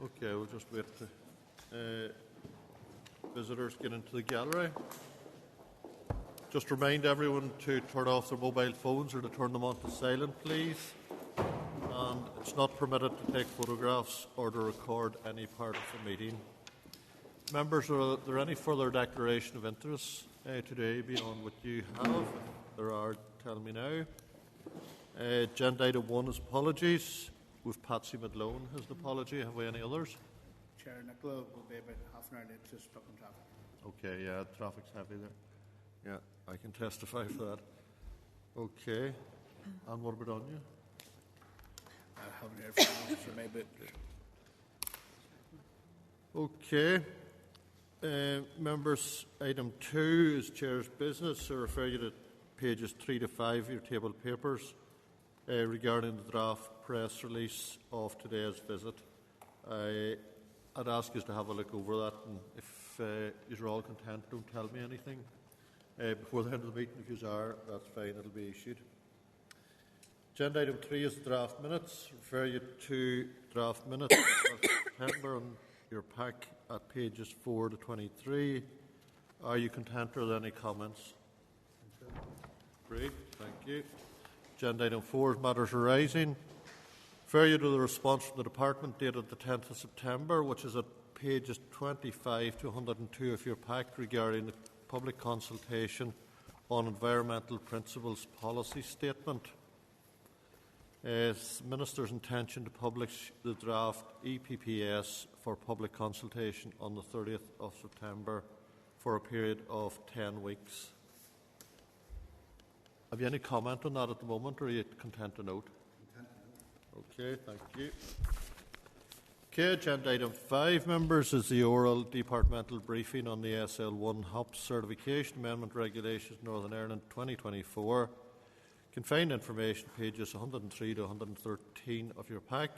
Okay, we'll just wait to visitors get into the gallery. Just remind everyone to turn off their mobile phones or to turn them on to silent, please. And it's not permitted to take photographs or to record any part of the meeting. Members, are there any further declaration of interest today beyond what you have? If there are, tell me now. Agenda item 1 is apologies. With Patsy Madlone as an apology. Have we any others? Chair, Nicola will be about half an hour late, just stuck in traffic. Okay, yeah, traffic's heavy there. Yeah, I can testify for that. Okay. And what about Anya? I haven't heard from you, so maybe. Okay. Members, item 2 is Chair's business. I refer you to pages 3 to 5 of your table papers regarding the draft press release of today's visit. I'd ask you to have a look over that, and if you're all content, don't tell me anything before the end of the meeting. If you are, that's fine, it'll be issued. Agenda item 3 is draft minutes. Refer you to draft minutes of September on your pack at pages 4 to 23. Are you content or are there any comments? Great, thank you. Agenda item 4 is matters arising. Refer you to the response from the Department dated the 10th of September, which is at pages 25 to 102 of your pack regarding the public consultation on environmental principles policy statement. Minister's intention to publish the draft EPPS for public consultation on the 30th of September for a period of 10 weeks. Have you any comment on that at the moment, or are you content to note? Okay, thank you. Okay, agenda item 5, members, is the oral departmental briefing on the SL1 HOPS certification amendment regulations Northern Ireland 2024. Confined information, pages 103 to 113 of your pack.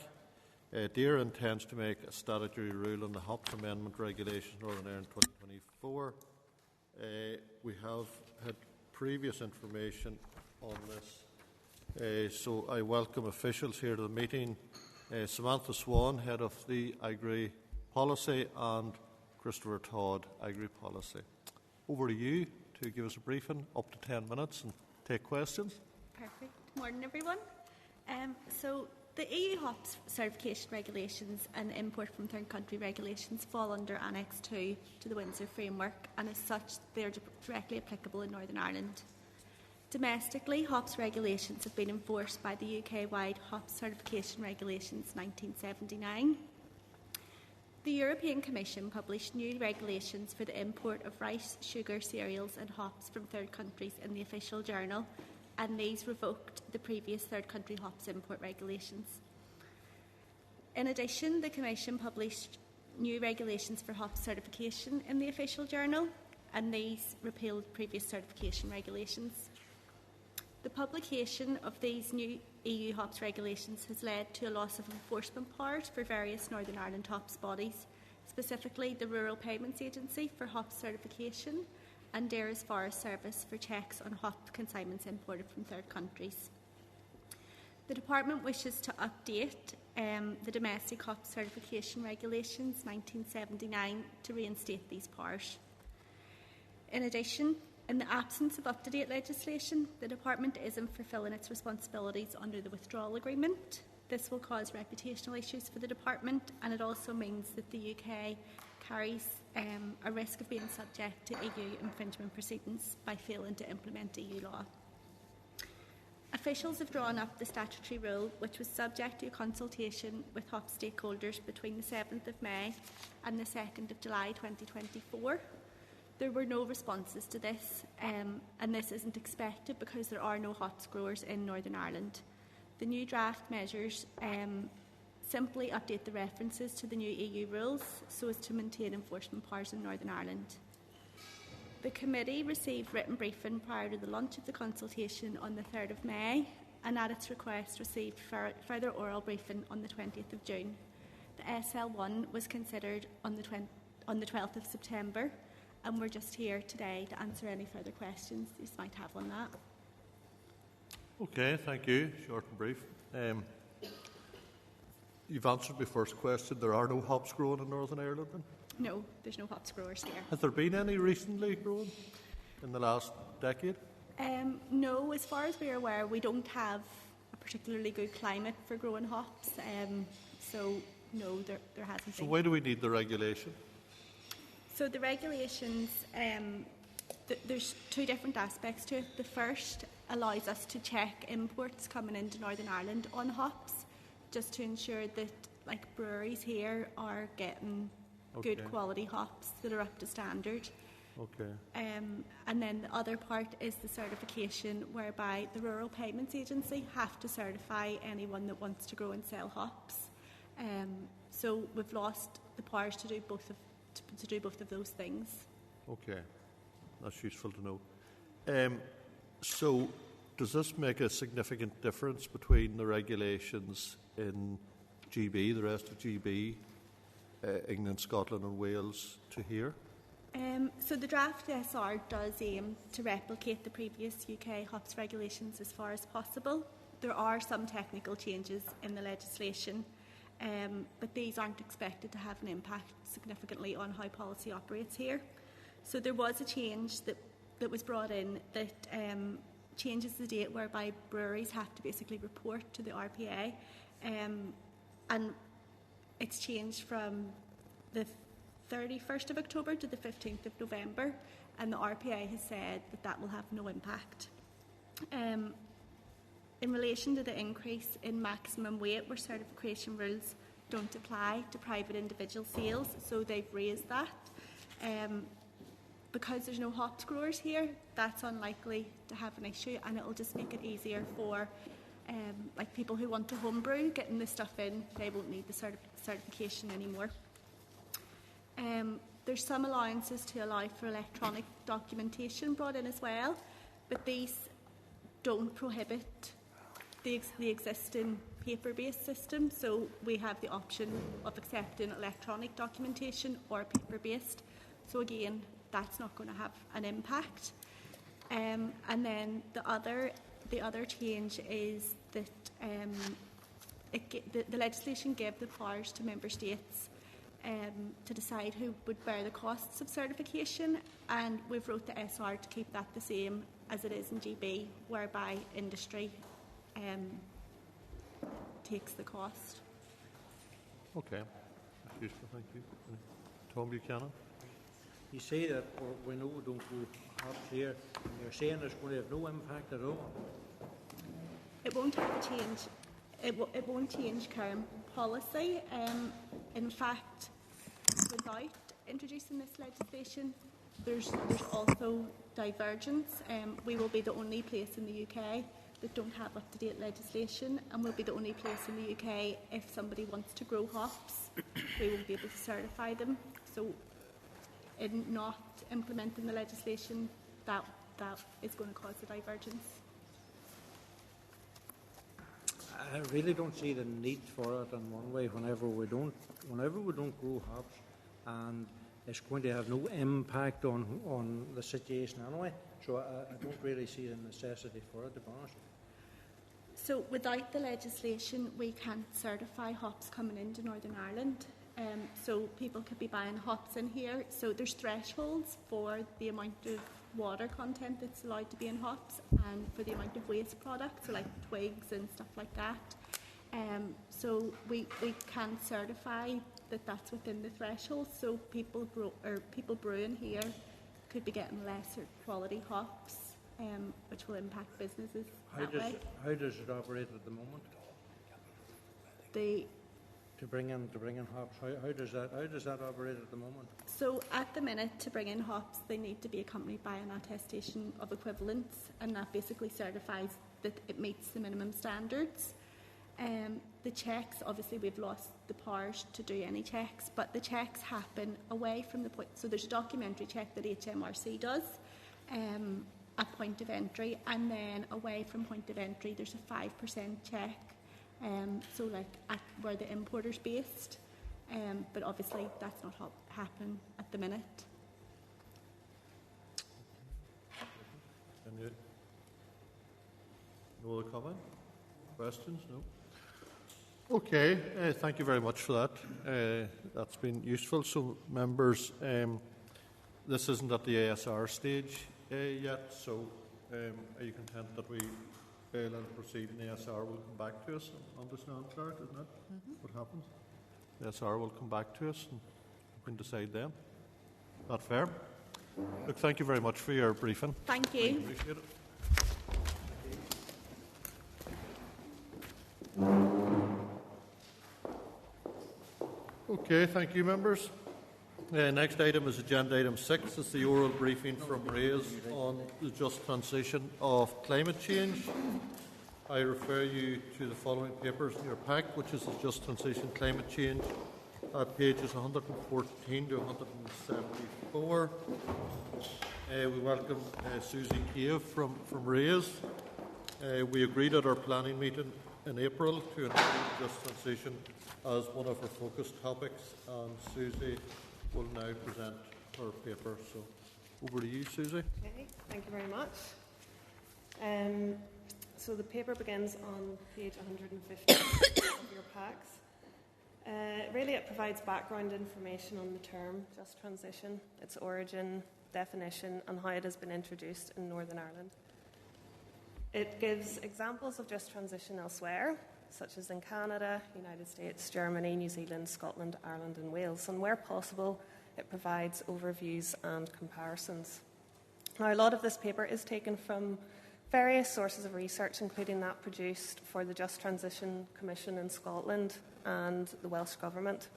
DAERA intends to make a statutory rule on the HOPS amendment regulations Northern Ireland 2024. We have had previous information on this, so I welcome officials here to the meeting. Samantha Swann, Head of the Agri Policy, and Kristopher Todd, Agri Policy. Over to you to give us a briefing, up to 10 minutes, and take questions. Perfect. Morning, everyone. So the EU HOPS certification regulations and import from third country regulations fall under Annex 2 to the Windsor Framework, and as such they are directly applicable in Northern Ireland. Domestically, HOPS regulations have been enforced by the UK-wide HOPS certification regulations 1979. The European Commission published new regulations for the import of rice, sugar, cereals and hops from third countries in the Official Journal, and these revoked the previous third country hops import regulations. In addition, the Commission published new regulations for hops certification in the Official Journal, and these repealed previous certification regulations. The publication of these new EU HOPS regulations has led to a loss of enforcement powers for various Northern Ireland HOPS bodies, specifically the Rural Payments Agency for HOPS certification and DAERA's Forest Service for checks on HOPS consignments imported from third countries. The Department wishes to update the domestic HOPS certification regulations 1979 to reinstate these powers. In addition, in the absence of up-to-date legislation, the Department isn't fulfilling its responsibilities under the withdrawal agreement. This will cause reputational issues for the Department, and it also means that the UK carries a risk of being subject to EU infringement proceedings by failing to implement EU law. Officials have drawn up the statutory rule, which was subject to a consultation with HOPS stakeholders between the 7th of May and the 2nd of July 2024. There were no responses to this, and this isn't expected because there are no hops growers in Northern Ireland. The new draft measures simply update the references to the new EU rules so as to maintain enforcement powers in Northern Ireland. The committee received written briefing prior to the launch of the consultation on the 3rd of May, and at its request received further oral briefing on the 20th of June. The SL1 was considered on the 12th of September, and we're just here today to answer any further questions you might have on that. Okay, thank you. Short and brief. You've answered my first question. There are no hops grown in Northern Ireland then? No, there's no hops growers here. Has there been any recently grown in the last decade? No, as far as we're aware, we don't have a particularly good climate for growing hops. So, no, there hasn't So been. why do we need the regulation? So the regulations, there's two different aspects to it. The first allows us to check imports coming into Northern Ireland on hops, just to ensure that breweries here are getting good quality hops that are up to standard. Okay. And then the other part is the certification, whereby the Rural Payments Agency have to certify anyone that wants to grow and sell hops. So we've lost the powers to do both of those things. Okay, that's useful to know. So, does this make a significant difference between the regulations in GB, the rest of GB, England, Scotland and Wales, to here? So the draft SR does aim to replicate the previous UK hops regulations as far as possible. There are some technical changes in the legislation, but these aren't expected to have an impact significantly on how policy operates here. So there was a change that was brought in that changes the date whereby breweries have to basically report to the RPA, and it's changed from the 31st of October to the 15th of November, and the RPA has said that will have no impact. In relation to the increase in maximum weight, where certification rules don't apply to private individual sales, so they've raised that. Because there's no hops growers here, that's unlikely to have an issue, and it'll just make it easier for people who want to homebrew, getting this stuff in. They won't need the certification anymore. There's some allowances to allow for electronic documentation brought in as well, but these don't prohibit the existing paper-based system, so we have the option of accepting electronic documentation or paper-based. So again, that's not going to have an impact. And then the other change is that the legislation gave the powers to member states to decide who would bear the costs of certification, and we've wrote the SR to keep that the same as it is in GB, whereby industry takes the cost. Okay, that's useful, thank you. Tom Buchanan? You say that we know we don't grow hops here, and you're saying it's going to have no impact at all? It won't have a change. It won't change current policy. In fact, without introducing this legislation, there's also divergence. We will be the only place in the UK that don't have up-to-date legislation, and we'll be the only place in the UK if somebody wants to grow hops, we won't be able to certify them. So, in not implementing the legislation, that is going to cause a divergence. I really don't see the need for it in one way. Whenever we don't grow hops, and it's going to have no impact on the situation anyway. So I don't really see the necessity for it, to be honest. So without the legislation, we can't certify hops coming into Northern Ireland. So people could be buying hops in here. So there's thresholds for the amount of water content that's allowed to be in hops, and for the amount of waste products, so like twigs and stuff like that. So we can certify that that's within the threshold. So people brewing here could be getting lesser quality hops, which will impact businesses that way. How does it operate at the moment? To bring in hops, how does that operate at the moment? So at the minute, to bring in hops, they need to be accompanied by an attestation of equivalence, and that basically certifies that it meets the minimum standards. The checks, obviously we've lost the powers to do any checks, but the checks happen away from the point. So there's a documentary check that HMRC does at point of entry, and then away from point of entry there's a 5% check. So like at where the importer's based, but obviously that's not happening at the minute. No other comment? Questions? No? Okay, thank you very much for that. That's been useful. So, members, this isn't at the ASR stage yet, so are you content that we let it proceed and the ASR will come back to us? Understand, Clark, isn't it? What happens? The ASR will come back to us and we can decide then. Is that fair? Look, thank you very much for your briefing. Thank you. I appreciate it. Okay, thank you, members. Next item is agenda item 6. It's the oral briefing from RAISE on the just transition of climate change. I refer you to the following papers in your pack, which is the just transition climate change, pages 114 to 174. We welcome Suzie Cave from RAISE. We agreed at our planning meeting in April to include just transition as one of our focus topics, and Suzie will now present her paper. So over to you, Suzie. Okay, thank you very much. So the paper begins on page 150 of your packs. Really, it provides background information on the term just transition, its origin, definition, and how it has been introduced in Northern Ireland. It gives examples of just transition elsewhere, such as in Canada, United States, Germany, New Zealand, Scotland, Ireland, and Wales. And where possible, it provides overviews and comparisons. Now, a lot of this paper is taken from various sources of research, including that produced for the Just Transition Commission in Scotland and the Welsh Government.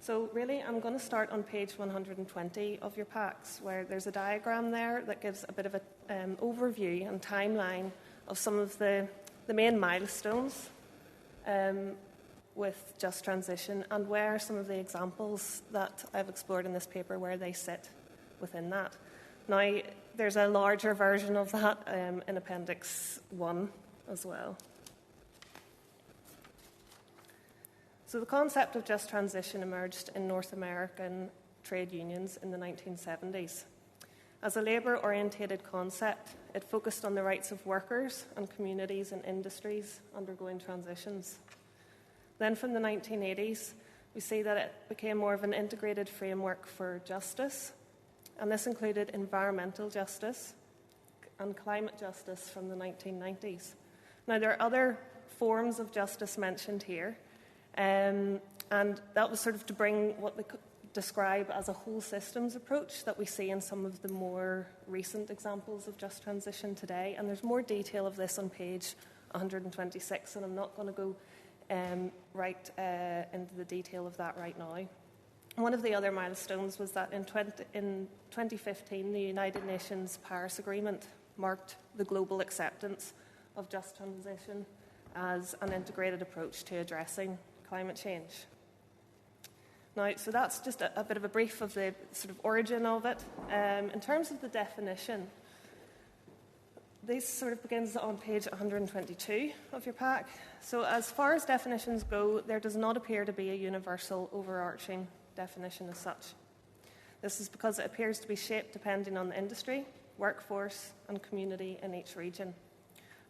So really, I'm going to start on page 120 of your packs, where there's a diagram there that gives a bit of an overview and timeline of some of the main milestones with Just Transition, and where some of the examples that I've explored in this paper, where they sit within that. Now, there's a larger version of that in Appendix 1 as well. So the concept of just transition emerged in North American trade unions in the 1970s. As a labour-orientated concept, it focused on the rights of workers and communities and industries undergoing transitions. Then from the 1980s, we see that it became more of an integrated framework for justice, and this included environmental justice and climate justice from the 1990s. Now, there are other forms of justice mentioned here, and that was sort of to bring what they describe as a whole systems approach that we see in some of the more recent examples of just transition today. And there's more detail of this on page 126, and I'm not going to go into the detail of that right now. One of the other milestones was that in 2015, the United Nations Paris Agreement marked the global acceptance of just transition as an integrated approach to addressing climate change. Now, so that's just a bit of a brief of the sort of origin of it. In terms of the definition, this sort of begins on page 122 of your pack. So as far as definitions go, there does not appear to be a universal overarching definition as such. This is because it appears to be shaped depending on the industry, workforce, and community in each region.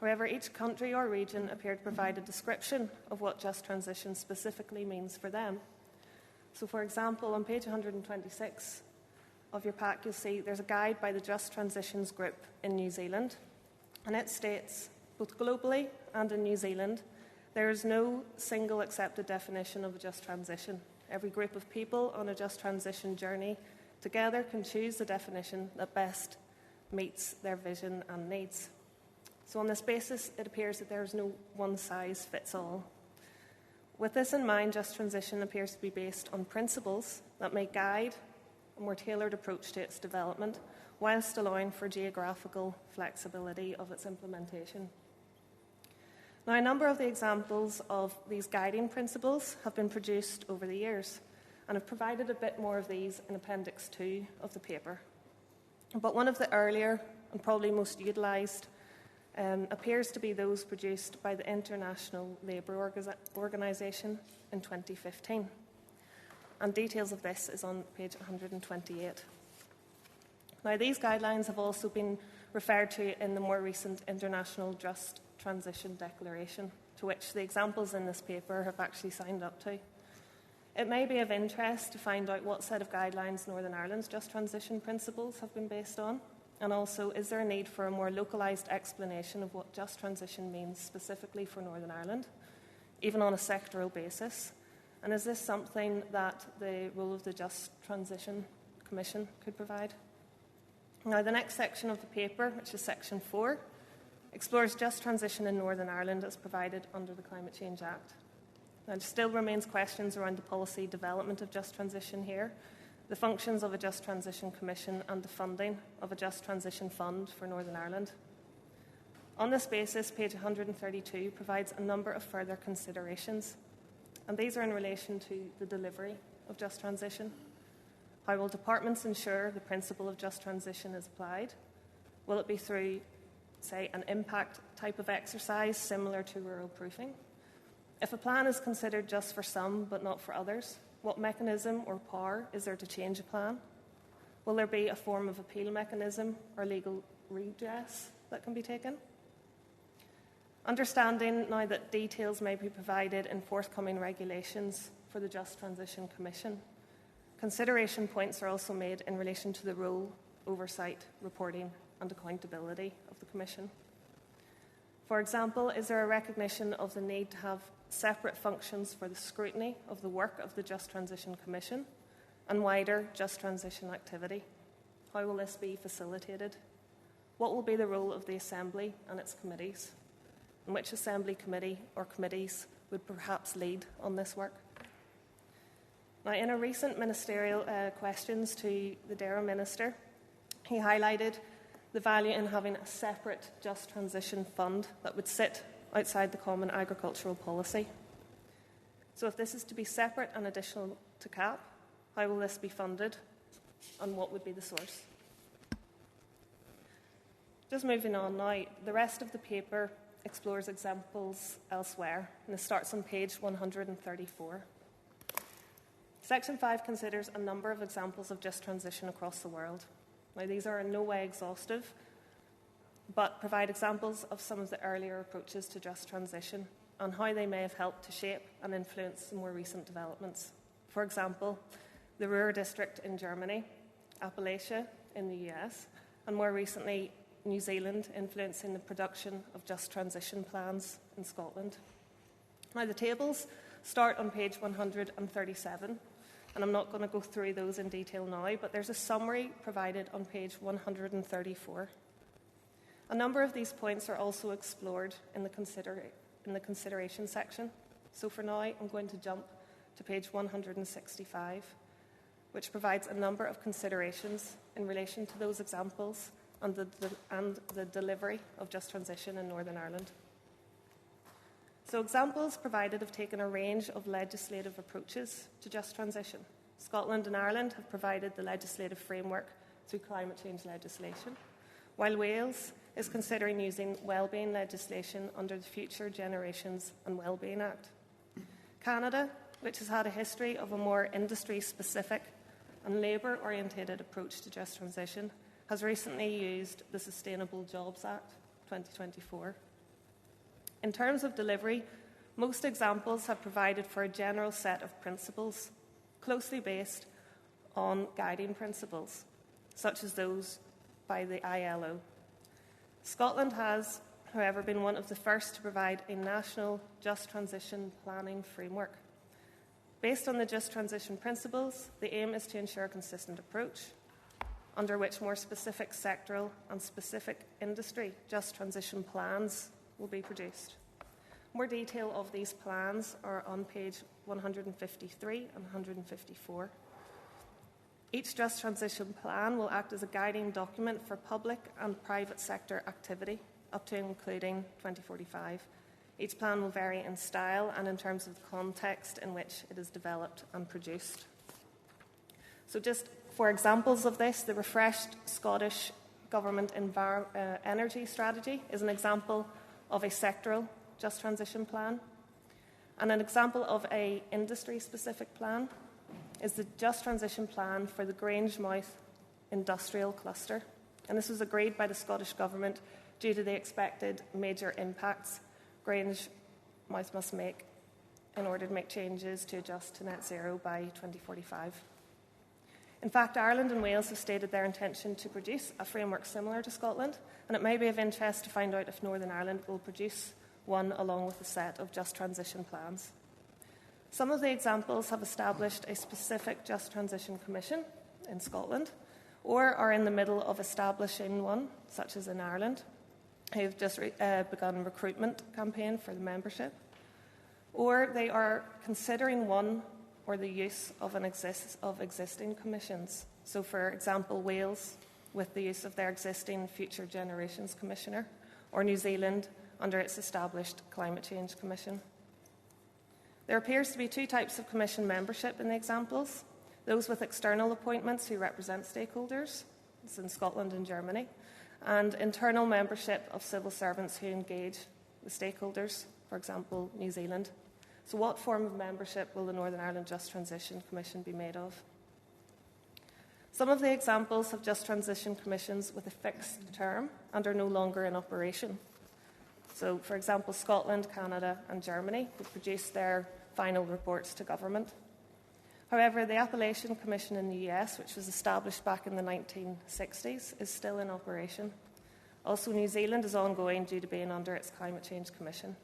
However, each country or region appear to provide a description of what just transition specifically means for them. So, for example, on page 126 of your pack, you'll see there's a guide by the Just Transitions Group in New Zealand, and it states, both globally and in New Zealand, there is no single accepted definition of a just transition. Every group of people on a just transition journey together can choose the definition that best meets their vision and needs. So on this basis, it appears that there is no one-size-fits-all. With this in mind, just transition appears to be based on principles that may guide a more tailored approach to its development, whilst allowing for geographical flexibility of its implementation. Now, a number of the examples of these guiding principles have been produced over the years, and I've provided a bit more of these in Appendix 2 of the paper. But one of the earlier and probably most utilised appears to be those produced by the International Labour Organization in 2015. And details of this is on page 128. Now, these guidelines have also been referred to in the more recent International Just Transition Declaration, to which the examples in this paper have actually signed up to. It may be of interest to find out what set of guidelines Northern Ireland's Just Transition principles have been based on, and also, is there a need for a more localised explanation of what Just Transition means specifically for Northern Ireland, even on a sectoral basis? And is this something that the role of the Just Transition Commission could provide? Now, the next section of the paper, which is section 4, explores just transition in Northern Ireland as provided under the Climate Change Act. Now, there still remains questions around the policy development of just transition here, the functions of a Just Transition Commission and the funding of a Just Transition Fund for Northern Ireland. On this basis, page 132 provides a number of further considerations, and these are in relation to the delivery of just transition. How will departments ensure the principle of just transition is applied? Will it be through, say, an impact type of exercise similar to rural proofing? If a plan is considered just for some but not for others, what mechanism or power is there to change a plan? Will there be a form of appeal mechanism or legal redress that can be taken? Understanding now that details may be provided in forthcoming regulations for the Just Transition Commission, consideration points are also made in relation to the role, oversight, reporting and accountability of the Commission. For example, is there a recognition of the need to have separate functions for the scrutiny of the work of the Just Transition Commission and wider just transition activity? How will this be facilitated? What will be the role of the Assembly and its committees? And which Assembly committee or committees would perhaps lead on this work? Now, in a recent ministerial questions to the DAERA Minister, he highlighted the value in having a separate Just Transition Fund that would sit outside the Common Agricultural Policy. So if this is to be separate and additional to CAP, how will this be funded and what would be the source? Just moving on now, the rest of the paper explores examples elsewhere, and it starts on page 134. Section 5 considers a number of examples of just transition across the world. Now, these are in no way exhaustive, but provide examples of some of the earlier approaches to just transition and how they may have helped to shape and influence the more recent developments. For example, the Ruhr district in Germany, Appalachia in the US, and more recently, New Zealand influencing the production of just transition plans in Scotland. Now, the tables start on page 137, and I'm not going to go through those in detail now, but there's a summary provided on page 134. A number of these points are also explored in the consideration section. So for now, I'm going to jump to page 165, which provides a number of considerations in relation to those examples and the delivery of just transition in Northern Ireland. So examples provided have taken a range of legislative approaches to just transition. Scotland and Ireland have provided the legislative framework through climate change legislation, while Wales is considering using wellbeing legislation under the Future Generations and Wellbeing Act. Canada, which has had a history of a more industry-specific and labour-orientated approach to just transition, has recently used the Sustainable Jobs Act 2024. In terms of delivery, most examples have provided for a general set of principles closely based on guiding principles, such as those by the ILO. Scotland has, however, been one of the first to provide a national just transition planning framework. Based on the just transition principles, the aim is to ensure a consistent approach, under which more specific sectoral and specific industry just transition plans will be produced. More detail of these plans are on page 153 and 154. Each just transition plan will act as a guiding document for public and private sector activity, up to and including 2045. Each plan will vary in style and in terms of the context in which it is developed and produced. So just for examples of this, the refreshed Scottish Government Energy Strategy is an example of a sectoral just transition plan. And an example of an industry-specific plan is the Just Transition Plan for the Grangemouth Industrial Cluster. And this was agreed by the Scottish Government due to the expected major impacts Grangemouth must make in order to make changes to adjust to net zero by 2045. In fact, Ireland and Wales have stated their intention to produce a framework similar to Scotland, and it may be of interest to find out if Northern Ireland will produce one along with a set of just transition plans. Some of the examples have established a specific Just Transition Commission in Scotland, or are in the middle of establishing one, such as in Ireland, who have just begun a recruitment campaign for the membership, or they are considering one or the use of existing commissions. So, for example, Wales with the use of their existing Future Generations Commissioner, or New Zealand under its established Climate Change Commission. There appears to be two types of commission membership in the examples: those with external appointments who represent stakeholders, it's in Scotland and Germany, and internal membership of civil servants who engage with stakeholders, for example, New Zealand. So what form of membership will the Northern Ireland Just Transition Commission be made of? Some of the examples have Just Transition Commissions with a fixed term and are no longer in operation. So, for example, Scotland, Canada and Germany have produced their final reports to government. However, the Appellation Commission in the US, which was established back in the 1960s, is still in operation. Also, New Zealand is ongoing due to being under its Climate Change Commission.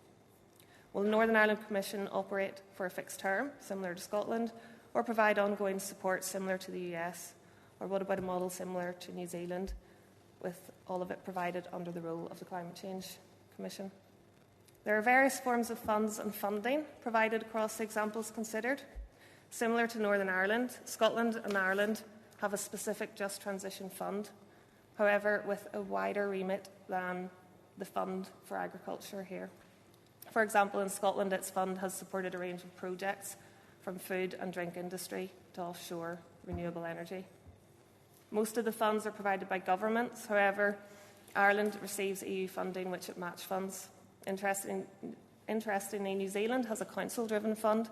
Will the Northern Ireland Commission operate for a fixed term, similar to Scotland, or provide ongoing support similar to the US? Or what about a model similar to New Zealand, with all of it provided under the role of the Climate Change Commission? There are various forms of funds and funding provided across the examples considered. Similar to Northern Ireland, Scotland and Ireland have a specific Just Transition Fund, however, with a wider remit than the Fund for Agriculture here. For example, in Scotland, its fund has supported a range of projects from food and drink industry to offshore renewable energy. Most of the funds are provided by governments. However, Ireland receives EU funding, which it match funds. Interestingly, New Zealand has a council-driven fund,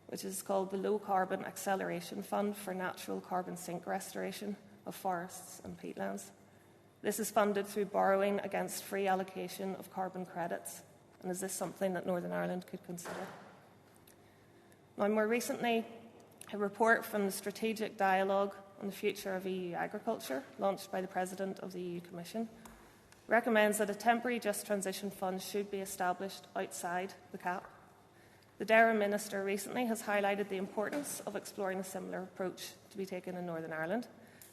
which is called the Low Carbon Acceleration Fund for Natural Carbon Sink Restoration of Forests and Peatlands. This is funded through borrowing against free allocation of carbon credits. And is this something that Northern Ireland could consider? Now, more recently, a report from the Strategic Dialogue on the Future of EU Agriculture, launched by the President of the EU Commission, recommends that a temporary Just Transition Fund should be established outside the CAP. The DAERA Minister recently has highlighted the importance of exploring a similar approach to be taken in Northern Ireland,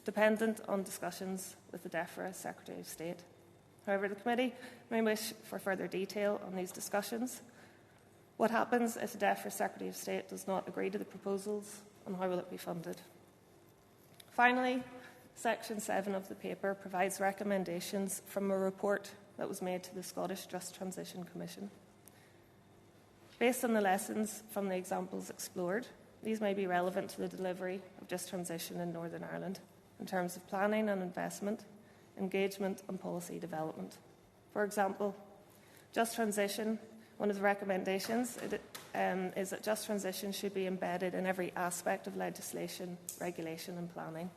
dependent on discussions with the DEFRA Secretary of State. However, the committee may wish for further detail on these discussions. What happens if the DEFRA Secretary of State does not agree to the proposals, and how will it be funded? Finally, Section 7 of the paper provides recommendations from a report that was made to the Scottish Just Transition Commission. Based on the lessons from the examples explored, these may be relevant to the delivery of Just Transition in Northern Ireland in terms of planning and investment, engagement and policy development. For example, Just Transition, one of the recommendations is that Just Transition should be embedded in every aspect of legislation, regulation and planning.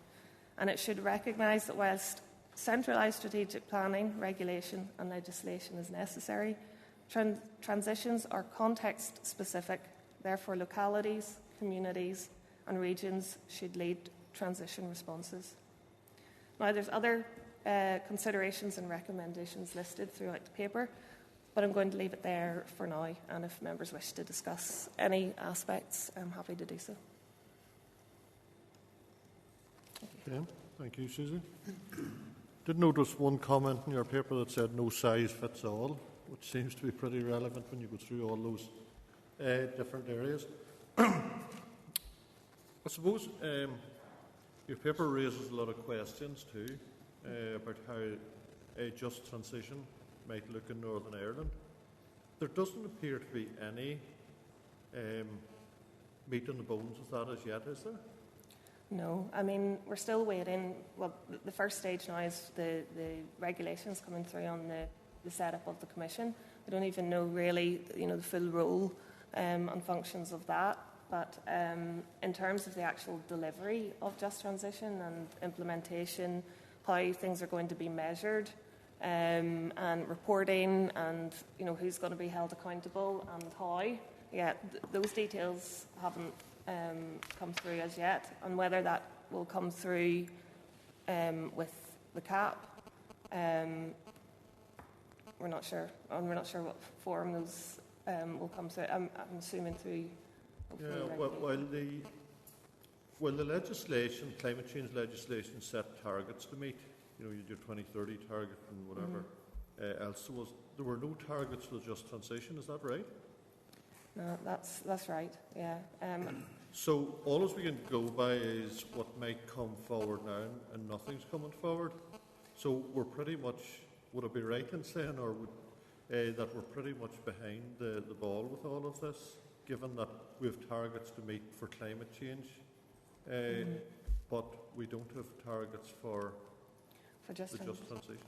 And it should recognise that whilst centralised strategic planning, regulation and legislation is necessary, transitions are context-specific. Therefore, localities, communities and regions should lead transition responses. Now, there's other considerations and recommendations listed throughout the paper, but I'm going to leave it there for now, and if members wish to discuss any aspects, I'm happy to do so. Okay, thank you, Suzie. Did notice one comment in your paper that said no size fits all, which seems to be pretty relevant when you go through all those different areas. I suppose your paper raises a lot of questions too about how a just transition might look in Northern Ireland. There doesn't appear to be any meat on the bones of that as yet, is there? No, I mean, we're still waiting. Well, the first stage now is the regulations coming through on the setup of the Commission. We don't even know really, the full role and functions of that. But in terms of the actual delivery of Just Transition and implementation, how things are going to be measured, and reporting, and who's going to be held accountable and how. Yeah, those details haven't come through as yet, and whether that will come through with the cap, we're not sure. And we're not sure what form those will come through. I'm assuming through. While the legislation, climate change legislation, set targets to meet, you had your 2030 target and whatever else there were no targets for the just transition. Is that right? No, that's right. Yeah. So all we can go by is what might come forward now, and nothing's coming forward. So we're pretty much, would I be right in saying, or that we're pretty much behind the ball with all of this, given that we have targets to meet for climate change, but we don't have targets for just transition?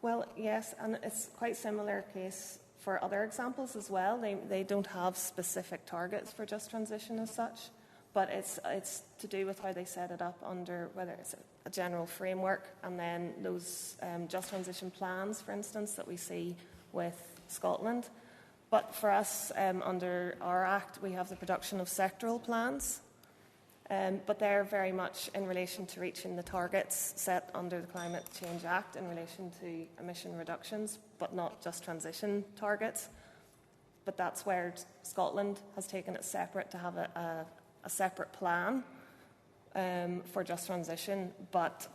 Well, yes, and it's quite similar case for other examples as well. They don't have specific targets for just transition as such, but it's to do with how they set it up under whether it's a general framework, and then those just transition plans, for instance, that we see with Scotland. But for us, under our Act, we have the production of sectoral plans, but they're very much in relation to reaching the targets set under the Climate Change Act in relation to emission reductions, but not just transition targets. But that's where Scotland has taken it separate to have a separate plan for just transition. But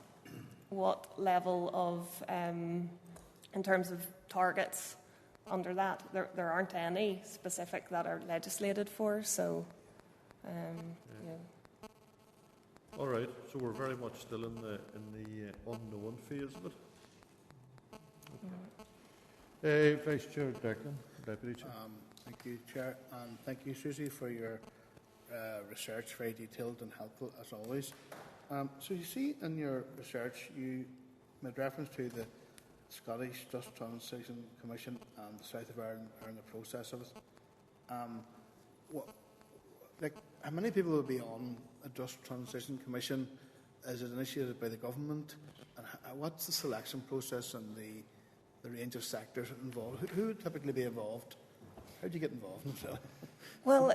what level of, in terms of targets under that, there aren't any specific that are legislated for. So, All right, so we're very much still in the unknown phase of it. Okay. Vice Chair Declan, Deputy Chair. Thank you, Chair, and thank you, Suzie, for your research, very detailed and helpful as always. So you see in your research, you made reference to the Scottish Just Transition Commission and the South of Ireland are in the process of it. How many people will be on a Just Transition Commission? Is it initiated by the government? And what's the selection process and the range of sectors involved? Who would typically be involved? How do you get involved? Well,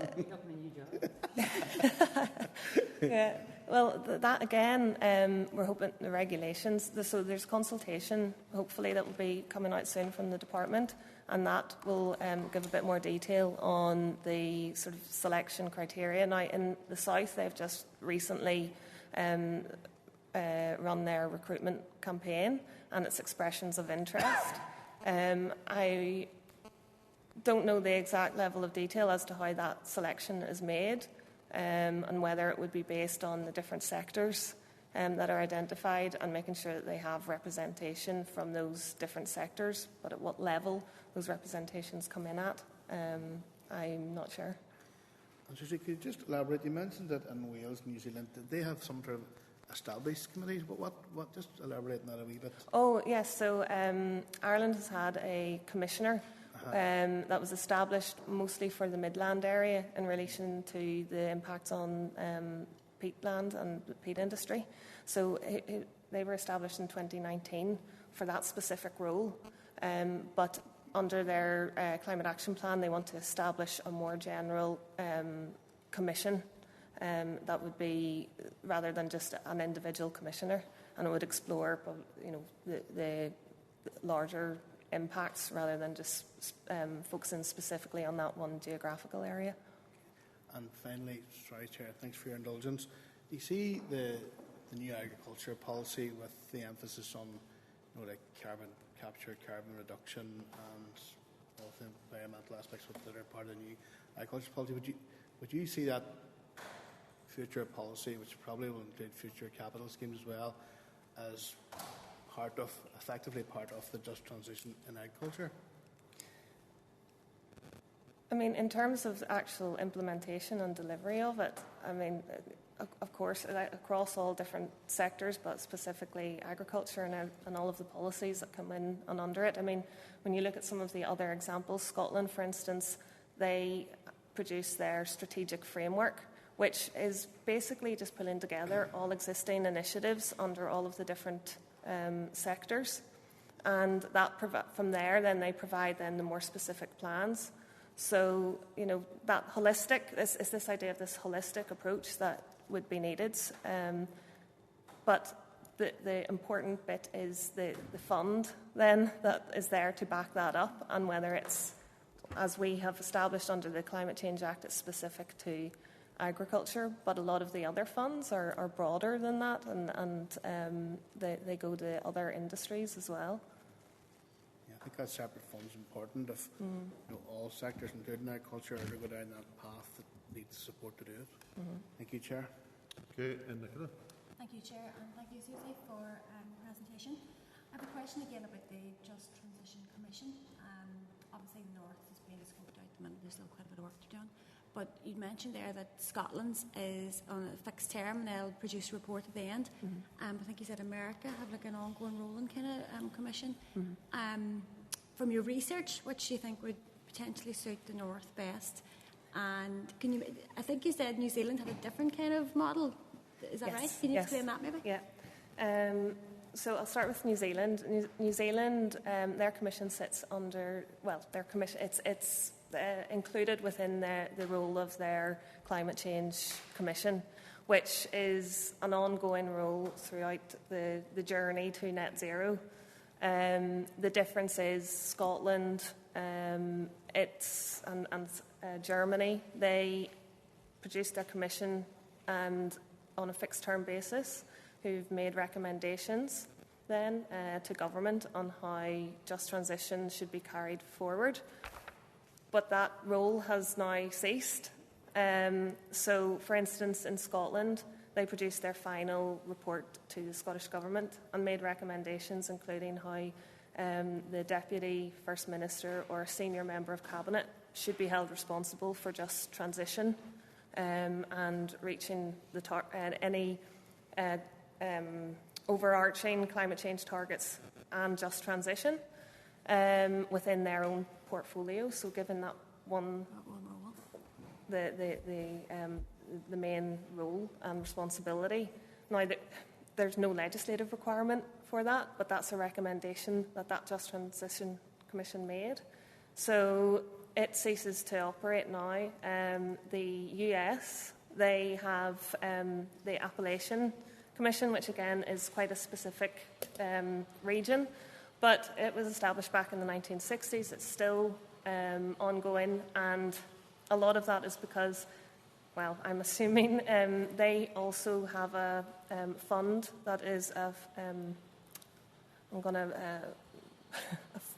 yeah. Well, that again, we're hoping the regulations. So there's consultation, hopefully, that will be coming out soon from the department, and that will give a bit more detail on the sort of selection criteria. Now, in the south, they've just recently run their recruitment campaign, and it's expressions of interest. I don't know the exact level of detail as to how that selection is made, and whether it would be based on the different sectors that are identified and making sure that they have representation from those different sectors, but at what level those representations come in at, I'm not sure. And Suzie, could you just elaborate? You mentioned that in Wales, New Zealand, did they have some sort of established committees? But what just elaborate on that a wee bit? Oh, yes. So Ireland has had a commissioner that was established mostly for the Midland area in relation to the impacts on peatland and the peat industry. So they were established in 2019 for that specific role. But under their climate action plan, they want to establish a more general commission that would be, rather than just an individual commissioner, and it would explore, the larger impacts rather than just focusing specifically on that one geographical area. And finally, sorry, Chair, thanks for your indulgence. Do you see the new agriculture policy with the emphasis on like carbon capture, carbon reduction, and all the environmental aspects that are part of the new agriculture policy? Would you see that future policy, which probably will include future capital schemes as well, as effectively part of the just transition in agriculture? I mean, in terms of actual implementation and delivery of it, I mean, of course, across all different sectors, but specifically agriculture and all of the policies that come in and under it. I mean, when you look at some of the other examples, Scotland, for instance, they produce their strategic framework, which is basically just pulling together all existing initiatives under all of the different sectors. and from there, then they provide then the more specific plans. So, that holistic, is this idea of this holistic approach that would be needed. But the important bit is the fund then that is there to back that up, and whether it's, as we have established under the Climate Change Act, it's specific to agriculture, but a lot of the other funds are broader than that, and they go to other industries as well. Yeah, I think that separate fund is important if all sectors, including agriculture, are to go down that path that needs support to do it. Thank you, Chair. Okay, and Nicola. Thank you, Chair, and thank you, Suzie, for the presentation. I have a question again about the Just Transition Commission. Obviously, the North is being scoped out at the minute. There's still quite a bit of work to be done. But you mentioned there that Scotland's is on a fixed term and they'll produce a report at the end. I think you said America have like an ongoing rolling kind of commission. From your research, which do you think would potentially suit the North best? And I think you said New Zealand had a different kind of model. Is that right? Can you explain that maybe? Yeah. So I'll start with New Zealand. New Zealand, their commission sits under, their commission, it's included within the role of their Climate Change Commission, which is an ongoing role throughout the journey to net zero. The difference is Scotland, and Germany, they produced their commission and on a fixed term basis, who've made recommendations then to government on how just transition should be carried forward. But that role has now ceased. So, for instance, in Scotland, they produced their final report to the Scottish Government and made recommendations, including how the Deputy First Minister or a senior member of Cabinet should be held responsible for just transition and reaching any overarching climate change targets and just transition within their own portfolio. So, given that one, the main role and responsibility. Now, there's no legislative requirement for that, but that's a recommendation that Just Transition Commission made. So it ceases to operate now. The US, they have the Appalachian Commission, which again is quite a specific region, but it was established back in the 1960s. It's still ongoing, and a lot of that is because, well, I'm assuming they also have a fund that is a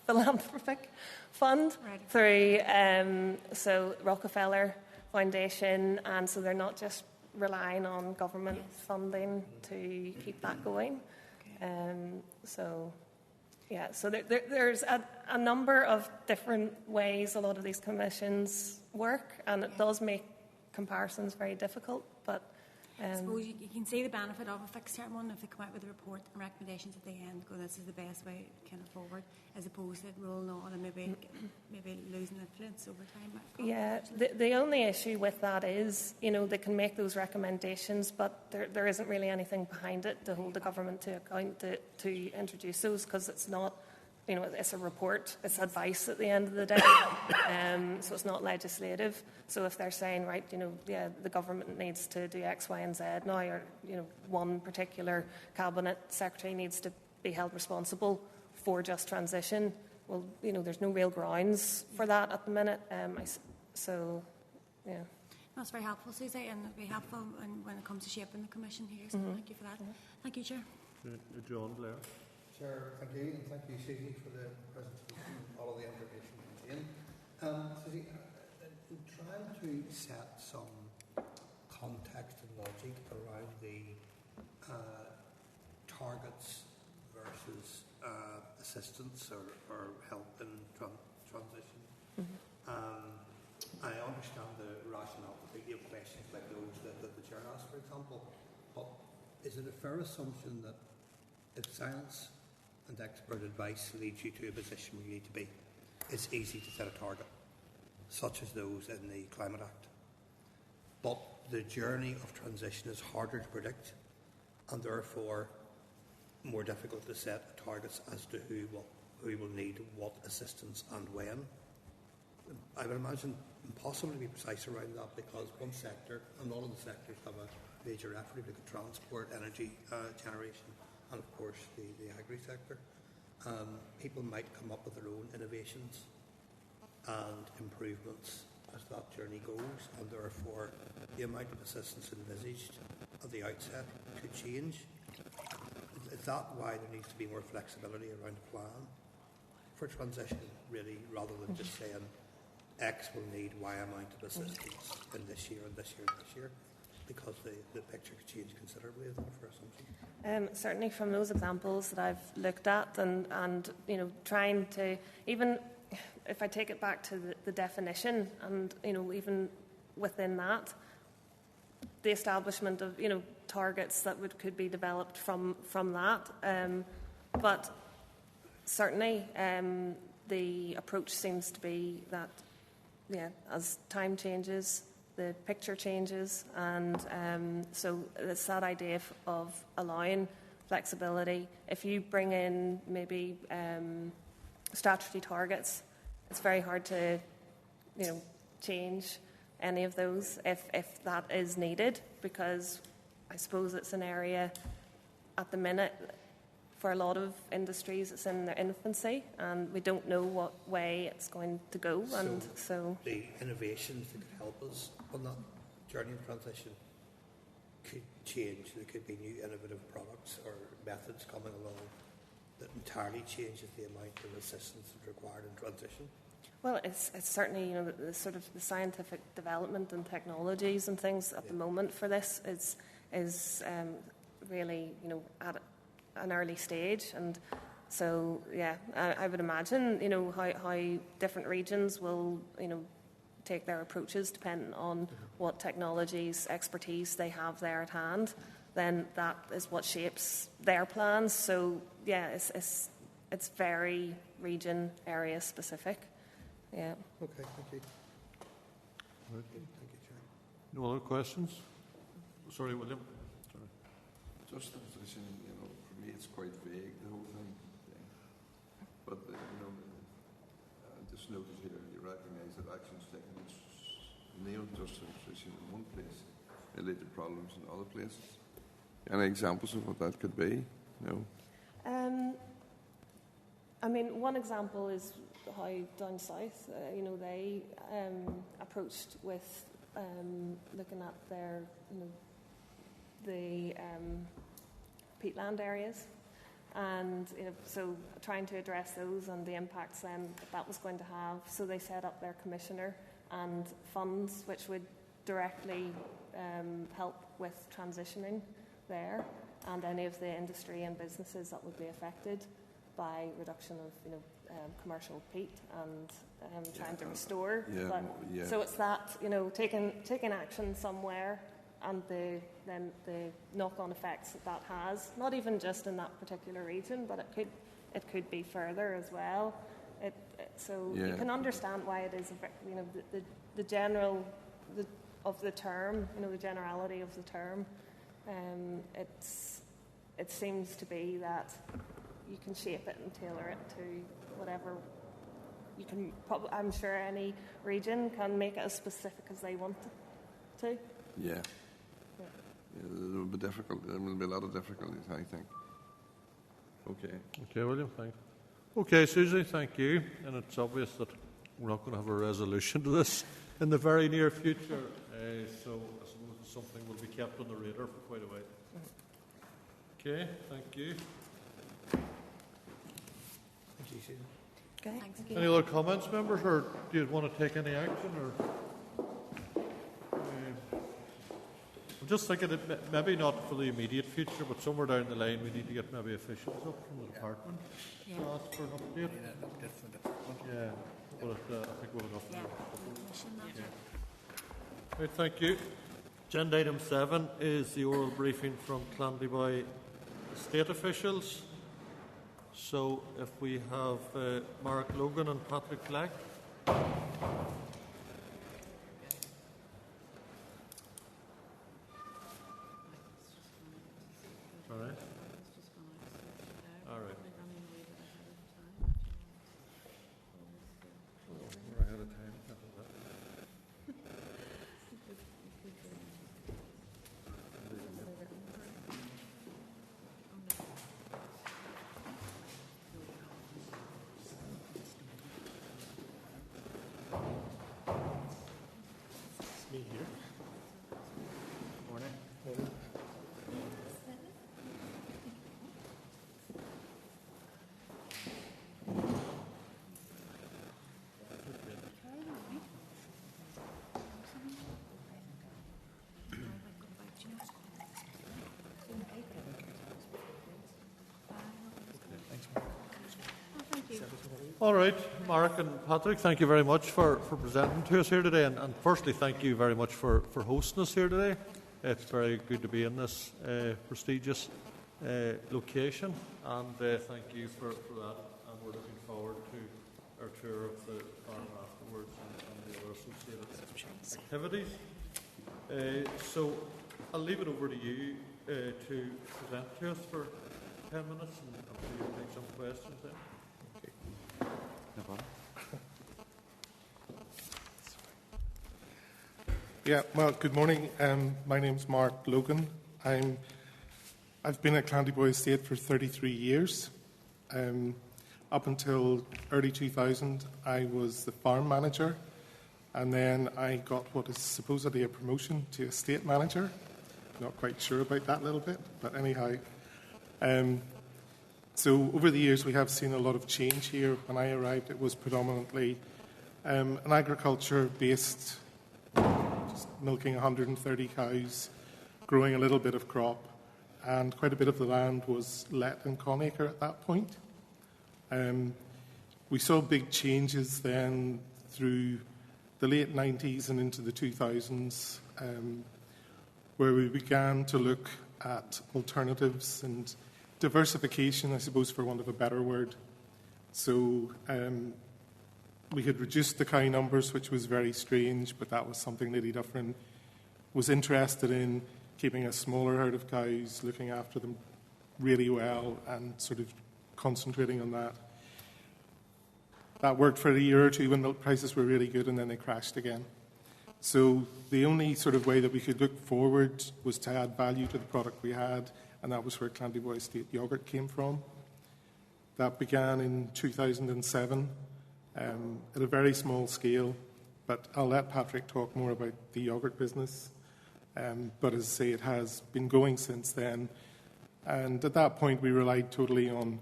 philanthropic fund through so Rockefeller Foundation, and so they're not just relying on government funding to keep that going. So there's a number of different ways a lot of these commissions work, and it does make comparisons very difficult, but I suppose you can see the benefit of a fixed term one if they come out with a report and recommendations at the end, go, this is the best way kind of forward, as opposed to rolling on and maybe losing influence over time. Yeah, the only issue with that is, they can make those recommendations, but there isn't really anything behind it to hold the government to account to introduce those, because it's not, it's a report, it's advice at the end of the day, so it's not legislative. So if they're saying, right, the government needs to do X, Y, and Z now, or, one particular cabinet secretary needs to be held responsible for just transition, well, there's no real grounds for that at the minute. That's very helpful, Suzie, and it'll be helpful when it comes to shaping the commission here, so thank you for that. Thank you, Chair. John Blair. Chair, thank you, and thank you, Suzie, for the presentation and all of the information contained. Suzie, in trying to set some context and logic around the targets versus assistance or help in transition, I understand the rationale for the questions like those that the Chair asked, for example, but is it a fair assumption that if science and expert advice leads you to a position where you need to be, it's easy to set a target, such as those in the Climate Act? But the journey of transition is harder to predict, and therefore more difficult to set targets as to who will who will need what assistance and when. I would imagine impossible to be precise around that because one sector, and all of the sectors have a major effort, like transport, energy generation, and of course the agri sector. People might come up with their own innovations and improvements as that journey goes, and therefore the amount of assistance envisaged at the outset could change. Is that why there needs to be more flexibility around the plan for transition, really, rather than just saying X will need Y amount of assistance in this year and this year and this year? Because the picture could change considerably, is that a fair assumption? Certainly from those examples that I've looked at and you know, trying to, even if I take it back to the definition and, you know, even within that, the establishment of, you know, targets that could be developed from that. But certainly the approach seems to be that, yeah, as time changes, the picture changes, and so it's that idea of allowing flexibility. If you bring in maybe statutory targets, it's very hard to, you know, change any of those if that is needed, because I suppose it's an area at the minute for a lot of industries it's in their infancy and we don't know what way it's going to go. And so the innovations that could help us on that journey of transition could change. There could be new innovative products or methods coming along that entirely changes the amount of assistance that's required in transition. Well, it's certainly, you know, the sort of the scientific development and technologies and things at the moment for this is really, you know, at an early stage. And so, yeah, I would imagine, you know, how different regions will, you know, take their approaches depending on what technologies, expertise they have there at hand. Then that is what shapes their plans. So, yeah, it's very region, area specific. Yeah. Okay, thank you. Right. Thank you, Chair. No other questions? Sorry, William. Sorry. Just the position, you know, for me it's quite vague, the whole thing. Yeah. But, you know, I just noticed here, you recognise that actions taken which nailed just a position in one place may lead to problems in other places. Any examples of what that could be? No? I mean, one example is how down south, you know, they approached with looking at their, you know, the peatland areas, and, you know, so trying to address those and the impacts then that was going to have. So they set up their commissioner and funds which would directly help with transitioning there, and any of the industry and businesses that would be affected by reduction of, you know, commercial peat and trying to restore. So it's that, you know, taking action somewhere and then the knock-on effects that has, not even just in that particular region, but it could be further as well. You can understand why it is, you know, the general of the term, you know, the generality of the term. It seems to be that you can shape it and tailor it to whatever you can. I'm sure any region can make it as specific as they want it to. Yeah, it will be difficult. There will be a lot of difficulties, I think. Okay. Okay, William, thanks. Okay, Suzie, thank you. And it's obvious that we're not going to have a resolution to this in the very near future. So I suppose it's something will be kept on the radar for quite a while. Okay, thank you. Thank you, Susan. Okay. Thanks. Any other comments, members, or do you want to take any action? Or I'm just thinking that maybe not for the immediate future, but somewhere down the line we need to get maybe officials up from the department to ask for an update. Yeah, but I think we'll have enough. Right, thank you. Agenda item 7 is the oral briefing from Clandeboye Estate officials. So if we have Mark Logan and Patrick Black. All right. All right. All right, Mark and Patrick, thank you very much for presenting to us here today. And firstly, thank you very much for hosting us here today. It's very good to be in this prestigious location. And thank you for that. And we're looking forward to our tour of the farm afterwards and the other associated activities. So I'll leave it over to you to present to us for 10 minutes and I'm sure you'll take some questions then. Yeah, well, good morning. My name's Mark Logan. I've been at Clandeboye Estate for 33 years. Up until early 2000, I was the farm manager, and then I got what is supposedly a promotion to estate manager. Not quite sure about that little bit, but anyhow. So over the years, we have seen a lot of change here. When I arrived, it was predominantly an agriculture-based, just milking 130 cows, growing a little bit of crop, and quite a bit of the land was let in Conacre at that point. We saw big changes then through the late 90s and into the 2000s, where we began to look at alternatives and diversification, I suppose, for want of a better word. So we had reduced the cow numbers, which was very strange, but that was something Lady Dufferin was interested in, keeping a smaller herd of cows, looking after them really well, and sort of concentrating on that. That worked for a year or two when milk prices were really good, and then they crashed again. So the only sort of way that we could look forward was to add value to the product we had, and that was where Clandeboye Estate Yoghurt came from. That began in 2007 at a very small scale, but I'll let Patrick talk more about the yoghurt business. But as I say, it has been going since then. And at that point, we relied totally on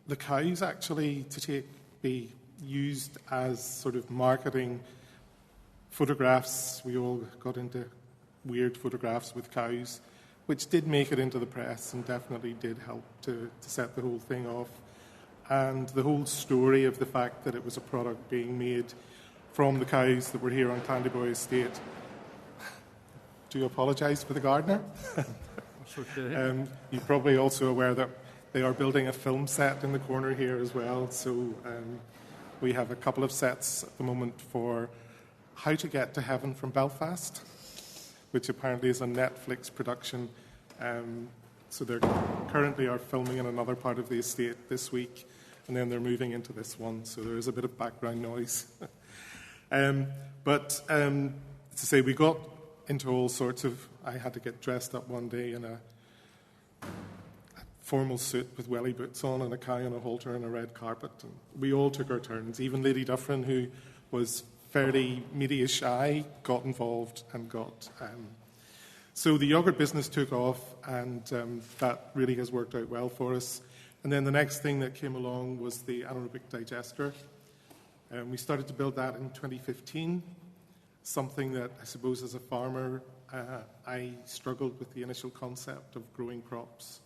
the cows actually to be used as sort of marketing photographs. We all got into weird photographs with cows, which did make it into the press and definitely did help to set the whole thing off. And the whole story of the fact that it was a product being made from the cows that were here on Clandeboye Estate. Do you apologise for the gardener? That's okay. You're probably also aware that they are building a film set in the corner here as well. So we have a couple of sets at the moment for How to Get to Heaven from Belfast, which apparently is a Netflix production. So they currently are filming in another part of the estate this week, and then they're moving into this one. So there is a bit of background noise. But to say, we got into all sorts of... I had to get dressed up one day in a formal suit with welly boots on and a cow on a halter and a red carpet. And we all took our turns. Even Lady Dufferin, who was fairly media shy, got involved and got... So the yoghurt business took off, and that really has worked out well for us. And then the next thing that came along was the anaerobic digester. We started to build that in 2015, something that I suppose as a farmer I struggled with the initial concept of growing crops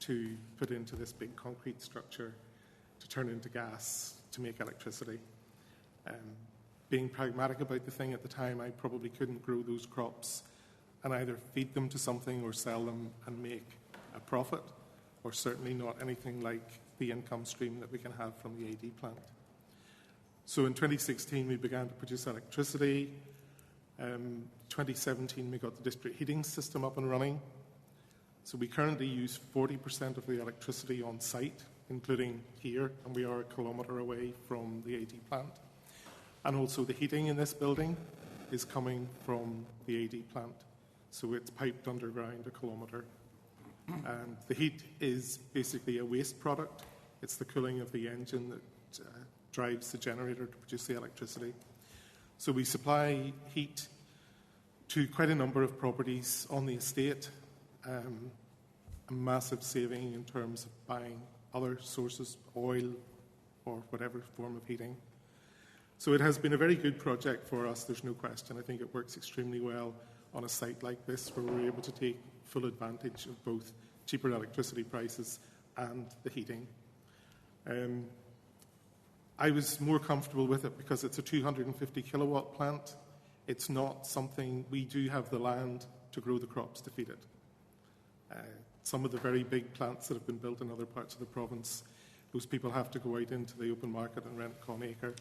to put into this big concrete structure to turn into gas to make electricity. Being pragmatic about the thing at the time, I probably couldn't grow those crops and either feed them to something or sell them and make a profit, or certainly not anything like the income stream that we can have from the AD plant. So in 2016, we began to produce electricity. 2017, we got the district heating system up and running. So we currently use 40% of the electricity on site, including here, and we are a kilometre away from the AD plant. And also the heating in this building is coming from the AD plant. So it's piped underground a kilometre. And the heat is basically a waste product. It's the cooling of the engine that drives the generator to produce the electricity. So we supply heat to quite a number of properties on the estate, a massive saving in terms of buying other sources, oil or whatever form of heating. So it has been a very good project for us, there's no question. I think it works extremely well on a site like this, where we're able to take full advantage of both cheaper electricity prices and the heating. I was more comfortable with it because it's a 250 kilowatt plant. It's not something, we do have the land to grow the crops to feed it. Some of the very big plants that have been built in other parts of the province, those people have to go out into the open market and rent con acre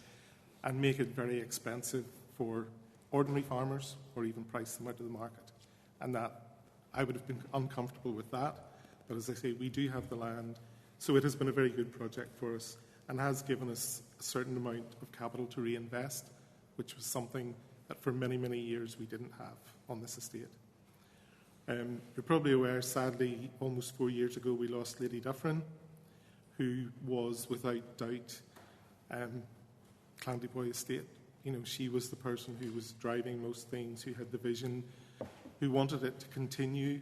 and make it very expensive for ordinary farmers or even price them out of the market. And that, I would have been uncomfortable with that. But as I say, we do have the land. So it has been a very good project for us and has given us a certain amount of capital to reinvest, which was something that for many, many years we didn't have on this estate. You're probably aware, sadly, almost 4 years ago we lost Lady Dufferin, who was without doubt Clandeboye Estate. You know, she was the person who was driving most things, who had the vision, who wanted it to continue.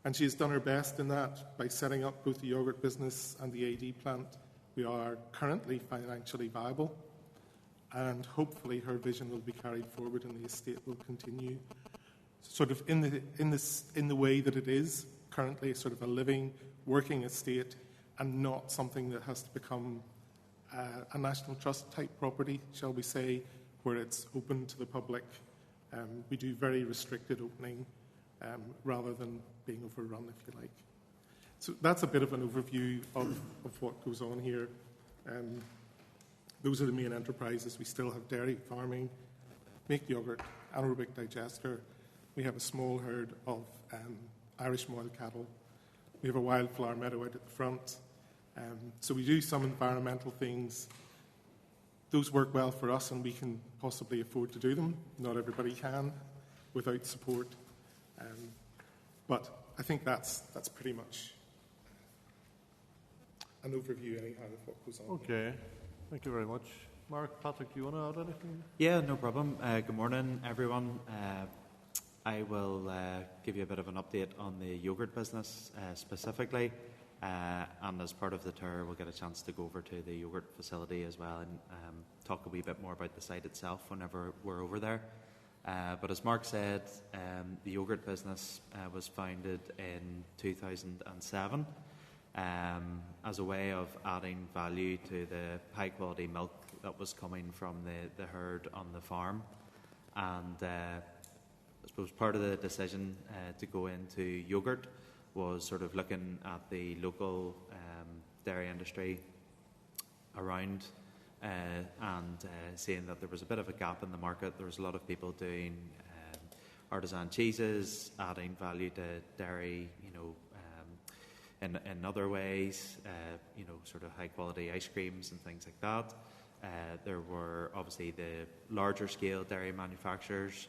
And she has done her best in that by setting up both the yoghurt business and the AD plant. We are currently financially viable, and hopefully her vision will be carried forward and the estate will continue sort of in the way that it is currently, sort of a living, working estate, and not something that has to become a National Trust type property, shall we say, where it's open to the public. We do very restricted opening rather than being overrun, if you like. So that's a bit of an overview of what goes on here. Those are the main enterprises. We still have dairy farming, make yoghurt, anaerobic digester. We have a small herd of Irish moil cattle. We have a wildflower meadow out at the front. So we do some environmental things. Those work well for us, and we can possibly afford to do them. Not everybody can without support. But I think that's pretty much an overview, anyhow, of what goes on. Okay, thank you very much. Mark, Patrick, do you want to add anything? Yeah, no problem. Good morning, everyone. I will give you a bit of an update on the yoghurt business specifically, and as part of the tour we'll get a chance to go over to the yoghurt facility as well and talk a wee bit more about the site itself whenever we're over there. But as Mark said, the yoghurt business was founded in 2007 as a way of adding value to the high quality milk that was coming from the herd on the farm. And I suppose part of the decision to go into yoghurt was sort of looking at the local dairy industry around and seeing that there was a bit of a gap in the market. There was a lot of people doing artisan cheeses, adding value to dairy, in other ways, sort of high quality ice creams and things like that. There were obviously the larger scale dairy manufacturers,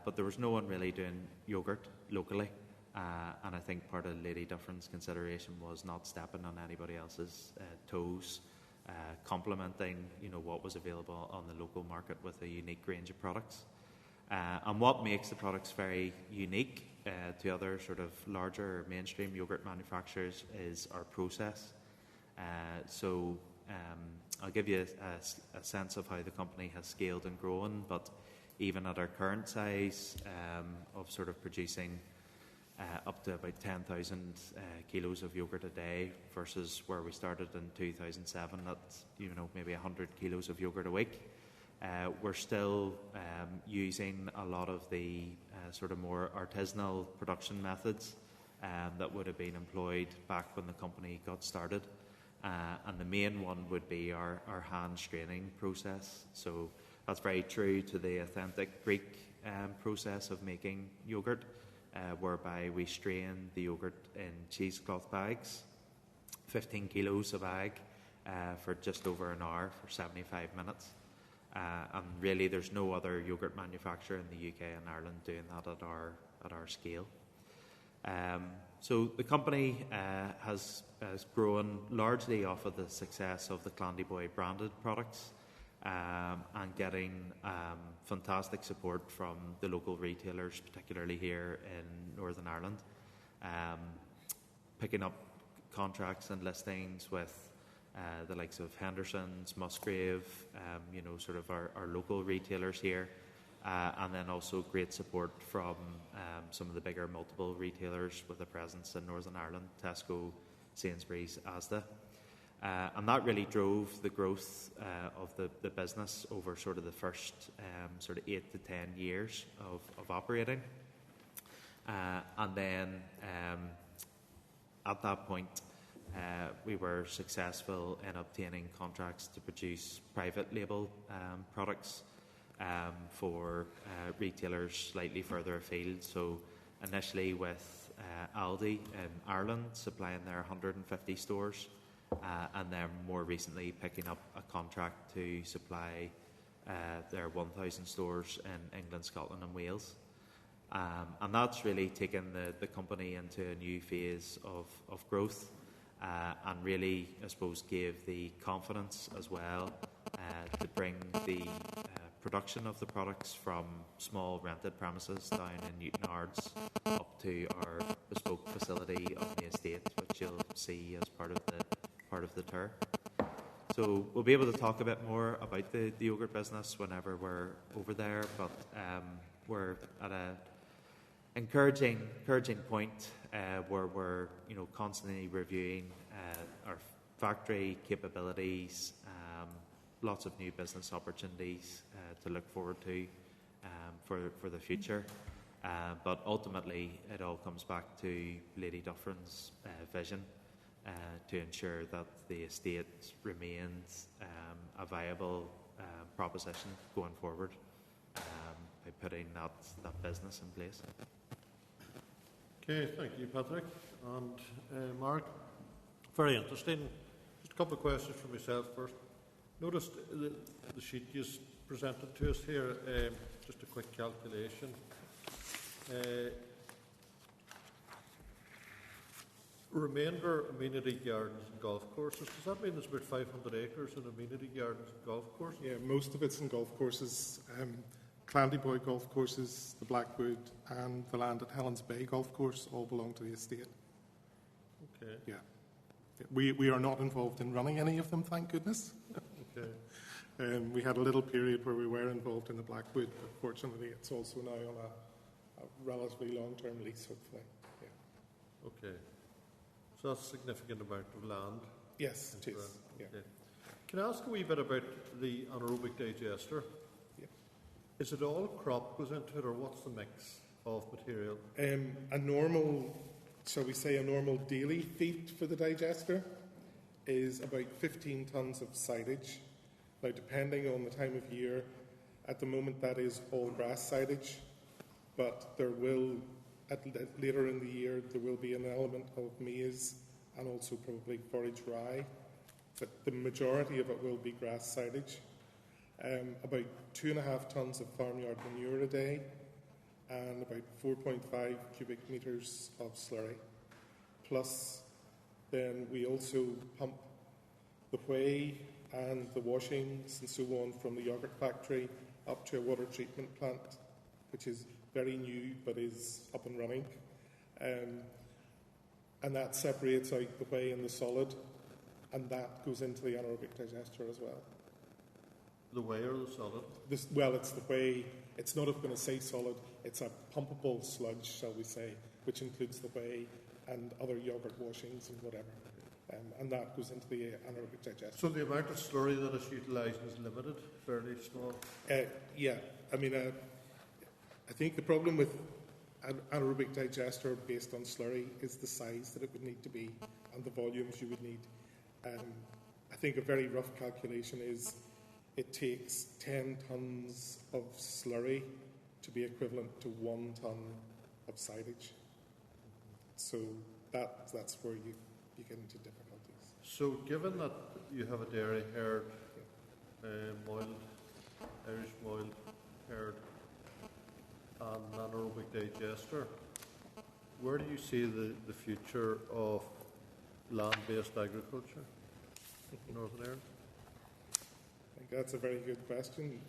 but there was no one really doing yoghurt locally. And I think part of Lady Dufferin's consideration was not stepping on anybody else's toes, complementing what was available on the local market with a unique range of products. And what makes the products very unique to other sort of larger mainstream yoghurt manufacturers is our process. So I'll give you a sense of how the company has scaled and grown, but even at our current size of sort of producing up to about 10,000 kilos of yoghurt a day versus where we started in 2007 at maybe 100 kilos of yoghurt a week. We're still using a lot of the sort of more artisanal production methods that would have been employed back when the company got started. And the main one would be our hand straining process. So that's very true to the authentic Greek process of making yoghurt, whereby we strain the yoghurt in cheesecloth bags, 15 kilos of bag for just over an hour for 75 minutes. And really there's no other yoghurt manufacturer in the UK and Ireland doing that at our scale. So the company has grown largely off of the success of the Clandeboye branded products and getting fantastic support from the local retailers, particularly here in Northern Ireland, picking up contracts and listings with the likes of Henderson's, Musgrave, sort of our local retailers here, and then also great support from some of the bigger multiple retailers with a presence in Northern Ireland, Tesco, Sainsbury's, Asda. And that really drove the growth of the business over sort of the first sort of 8 to 10 years of operating. And then at that point, we were successful in obtaining contracts to produce private label products for retailers slightly further afield. So initially with Aldi in Ireland, supplying their 150 stores, and then more recently picking up a contract to supply their 1,000 stores in England, Scotland and Wales. And that's really taken the company into a new phase of growth, and really, I suppose, gave the confidence as well to bring the production of the products from small rented premises down in Newton Ards up to our bespoke facility on the estate, which you'll see as part of the tour. So we'll be able to talk a bit more about the yogurt business whenever we're over there, but we're at a encouraging point where we're constantly reviewing our factory capabilities, lots of new business opportunities to look forward to for the future. But ultimately, it all comes back to Lady Dufferin's vision to ensure that the estate remains a viable proposition going forward by putting that business in place. Okay, thank you, Patrick. And Mark, very interesting. Just a couple of questions for myself first. Noticed the sheet you presented to us here, just a quick calculation. Remainder amenity gardens and golf courses, does that mean there's about 500 acres in amenity gardens and golf courses? Yeah, most of it's in golf courses. Clandeboye golf courses, the Blackwood and the land at Helens Bay golf course all belong to the estate. Okay. Yeah. We are not involved in running any of them, thank goodness. Okay. We had a little period where we were involved in the Blackwood, but fortunately it's also now on a relatively long-term lease, hopefully. Yeah. Okay. So that's a significant amount of land. Yes, it is. Yeah. Okay. Can I ask a wee bit about the anaerobic digester? Yeah. Is it all crop goes into it, or what's the mix of material? A normal, shall we say, a normal daily feed for the digester is about 15 tonnes of silage. Now, depending on the time of year, at the moment that is all grass silage, but there will, later in the year, there will be an element of maize and also probably forage rye, but the majority of it will be grass silage. About 2.5 tonnes of farmyard manure a day, and about 4.5 cubic metres of slurry. Plus, then we also pump the whey and the washings and so on from the yoghurt factory up to a water treatment plant, which is very new but is up and running. And that separates out the whey and the solid, and that goes into the anaerobic digester as well. The whey or the solid? Well, it's the whey. It's not going to say solid. It's a pumpable sludge, shall we say, which includes the whey and other yoghurt washings and whatever. And that goes into the anaerobic digester. So the amount of slurry that is utilised is limited, fairly small? Yeah. I mean, I think the problem with an anaerobic digester based on slurry is the size that it would need to be and the volumes you would need. I think a very rough calculation is it takes 10 tonnes of slurry to be equivalent to 1 tonne of silage. So that's where you get into difficulties. So given that you have a dairy herd, Irish moiled herd, and an anaerobic digester, where do you see the future of land-based agriculture in Northern Ireland? I think that's a very good question.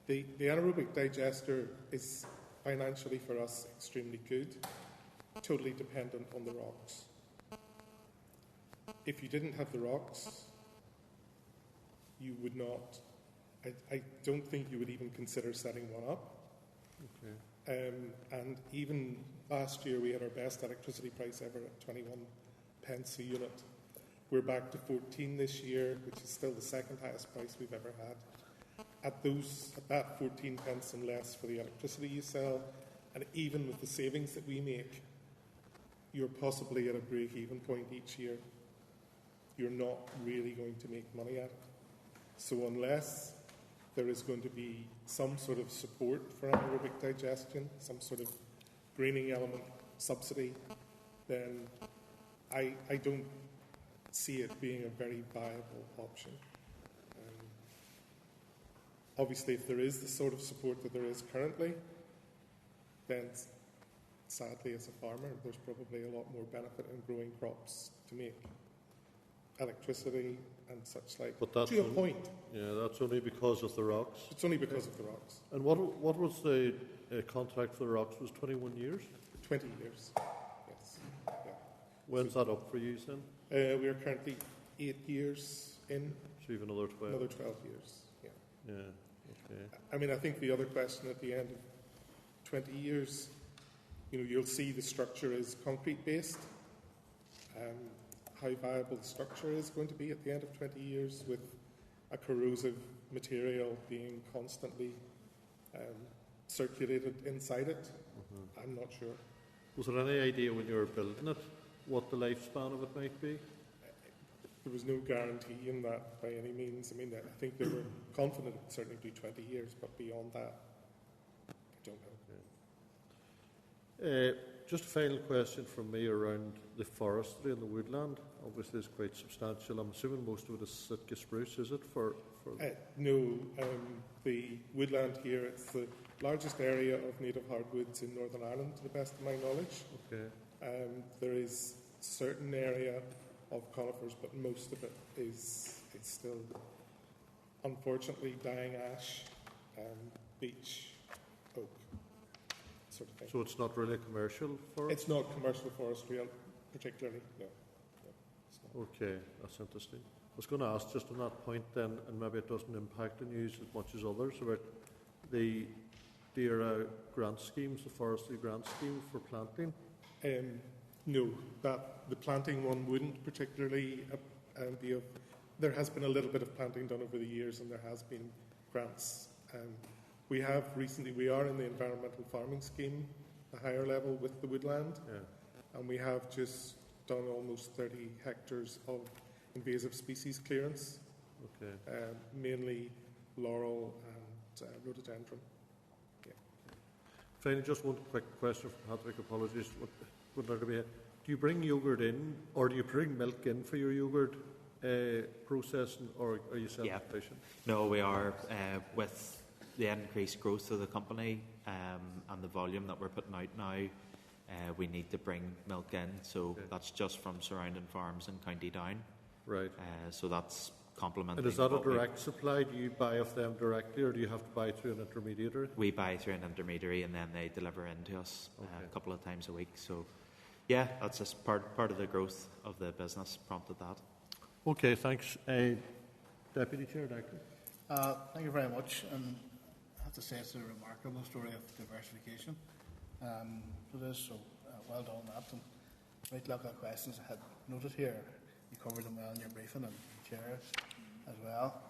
The anaerobic digester is financially for us extremely good, totally dependent on the rocks. If you didn't have the rocks, you would not, I don't think you would even consider setting one up. Okay. And even last year we had our best electricity price ever at 21 pence a unit, We're back to 14 this year, which is still the second highest price we've ever had. At that 14 pence and less for the electricity you sell, and even with the savings that we make, you're possibly at a break-even point each year. You're not really going to make money at it. So unless there is going to be some sort of support for anaerobic digestion, some sort of greening element subsidy, then I don't see it being a very viable option. Obviously, if there is the sort of support that there is currently, then sadly, as a farmer, there's probably a lot more benefit in growing crops to make electricity and such like. But that's to a point. Yeah, that's only because of the rocks. It's only because of the rocks. And what was the contract for the rocks? Was 21 years? 20 years, yes. Yeah. When's that up for you then? We are currently 8 years in. So you've another 12? Another 12 years, yeah. Yeah, okay. I mean, I think the other question at the end of 20 years, you'll see the structure is concrete-based. How viable the structure is going to be at the end of 20 years with a corrosive material being constantly circulated inside it, I'm not sure. Was there any idea when you were building it what the lifespan of it might be? There was no guarantee in that by any means. I mean, I think they were confident it would certainly do 20 years, but beyond that, I don't know. Just a final question from me around the forestry and the woodland. Obviously, it's quite substantial. I'm assuming most of it is Sitka spruce, is it? No, the woodland here, it's the largest area of native hardwoods in Northern Ireland, to the best of my knowledge. Okay. There is a certain area of conifers, but most of it is still, unfortunately, dying ash, beech, oak, sort of thing. So it's not really commercial forestry? It's not commercial forestry, particularly, no. It's not. Okay, that's interesting. I was going to ask just on that point then, and maybe it doesn't impact the news as much as others, about the DAERA grant schemes, the forestry grant scheme for planting. No, the planting one wouldn't particularly be of. There has been a little bit of planting done over the years, and there has been grants. We are in the environmental farming scheme, the higher level with the woodland, and we have just done almost 30 hectares of invasive species clearance, mainly laurel and rhododendron. Yeah. Finally, just one quick question from Patrick. Apologies. Do you bring yoghurt in, or do you bring milk in for your yoghurt processing, or are you self-sufficient? No, we are. With the increased growth of the company and the volume that we're putting out now, we need to bring milk in. So that's just from surrounding farms in County Down. Right. So that's complementing. And is that a direct supply? Do you buy of them directly, or do you have to buy through an intermediary? We buy through an intermediary, and then they deliver in to us a couple of times a week. So, yeah, that's just part of the growth of the business prompted that. Okay, thanks. Deputy Chair, Director. Thank you very much. And I have to say it's a remarkable story of diversification. It is, so well done on that. And right lot of questions I had noted here. You covered them well in your briefing, and Chair as well.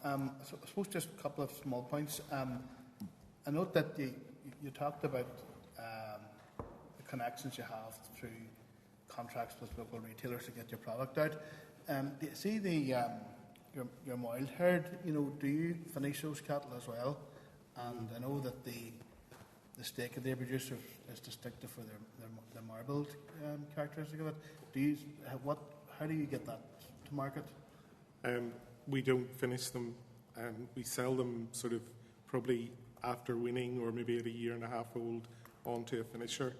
So I suppose just a couple of small points. I note that you talked about the connections you have through contracts with local retailers to get your product out. Do you see your mild herd? Do you finish those cattle as well? And I know that the steak that they produce is distinctive for their marbled characteristic of it. How do you get that to market? We don't finish them. We sell them sort of probably after weaning, or maybe at a year and a half old, onto a finisher.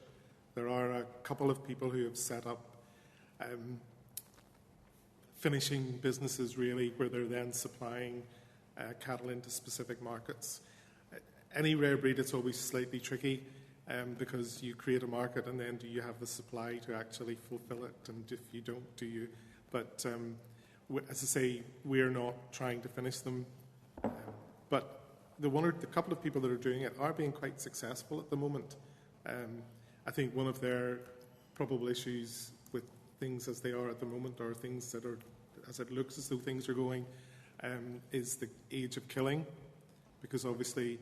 There are a couple of people who have set up finishing businesses, really, where they're then supplying cattle into specific markets. Any rare breed, it's always slightly tricky because you create a market, and then do you have the supply to actually fulfill it? And if you don't, do you? But as I say, we're not trying to finish them. But the couple of people that are doing it are being quite successful at the moment. I think one of their probable issues with things as they are at the moment are things that are as it looks as though things are going, is the age of killing, because obviously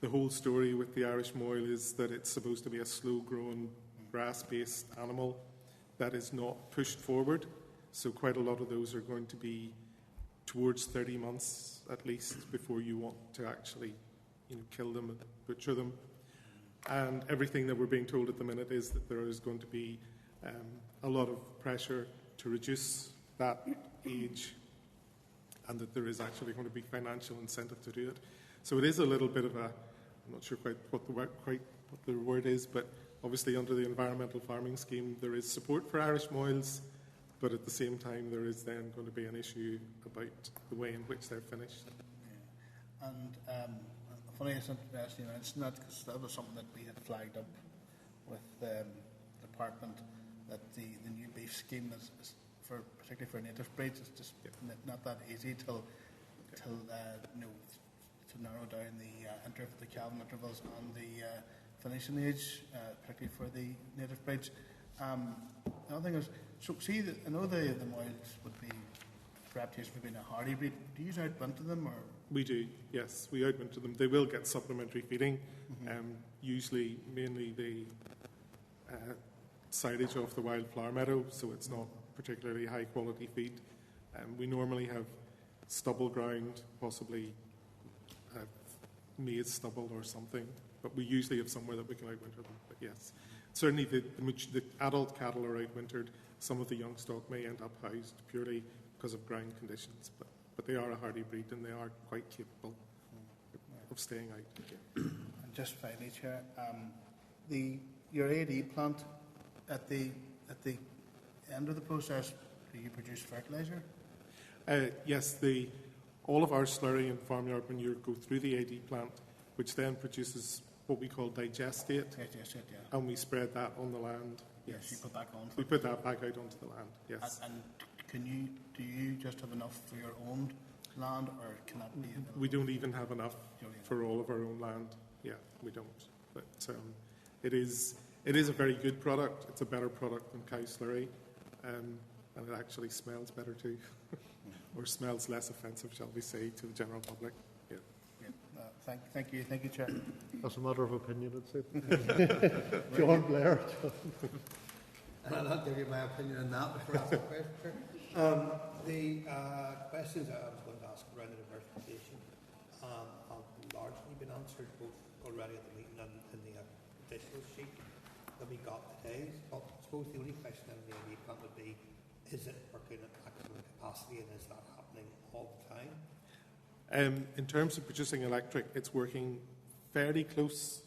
the whole story with the Irish Moil is that it's supposed to be a slow-growing, grass-based animal that is not pushed forward. So quite a lot of those are going to be towards 30 months at least before you want to actually, kill them and butcher them. And everything that we're being told at the minute is that there is going to be a lot of pressure to reduce that age, and that there is actually going to be financial incentive to do it. So it is a little bit of a, I'm not sure quite what the word is, but obviously under the environmental farming scheme there is support for Irish moils, but at the same time there is then going to be an issue about the way in which they're finished. Yeah. And funny, it's interesting you mentioned that, because that was something that we had flagged up with the department, that the new beef scheme is for, particularly for native breeds, it's just not that easy till to narrow down the calving intervals and the finishing age, particularly for the native breeds. The other thing is, so see, I know the moils would be reputation for being a hardy breed. Do you outwinter them, or? We do, yes. We outwinter them. They will get supplementary feeding, usually mainly the silage off the wildflower meadow, so it's not particularly high quality feed. We normally have stubble ground, possibly maize stubble or something, but we usually have somewhere that we can outwinter them. But yes, certainly the adult cattle are outwintered. Some of the young stock may end up housed purely because of ground conditions, but they are a hardy breed and they are quite capable of staying out. And just finally, Chair, your AD plant, at the end of the process, do you produce fertiliser? Yes, all of our slurry and farmyard manure go through the AD plant, which then produces what we call digestate, and we spread that on the land. Yes, you put that on. We put that back out onto the land. Yes. And do you just have enough for your own land, or can that be? We don't even have enough for all of our own land. Yeah, we don't. But it is a very good product. It's a better product than cow slurry, and it actually smells better too, or smells less offensive, shall we say, to the general public. Yeah. Thank you, Chair. As a matter of opinion, I'd say. John Blair. And I'll not give you my opinion on that before I ask the question. The questions I was going to ask around the diversification have largely been answered, both already at the meeting and in the additional sheet that we got today. But I suppose the only question in the AD plant would be, is it working at maximum capacity, and is that happening all the time? In terms of producing electric, it's working fairly close.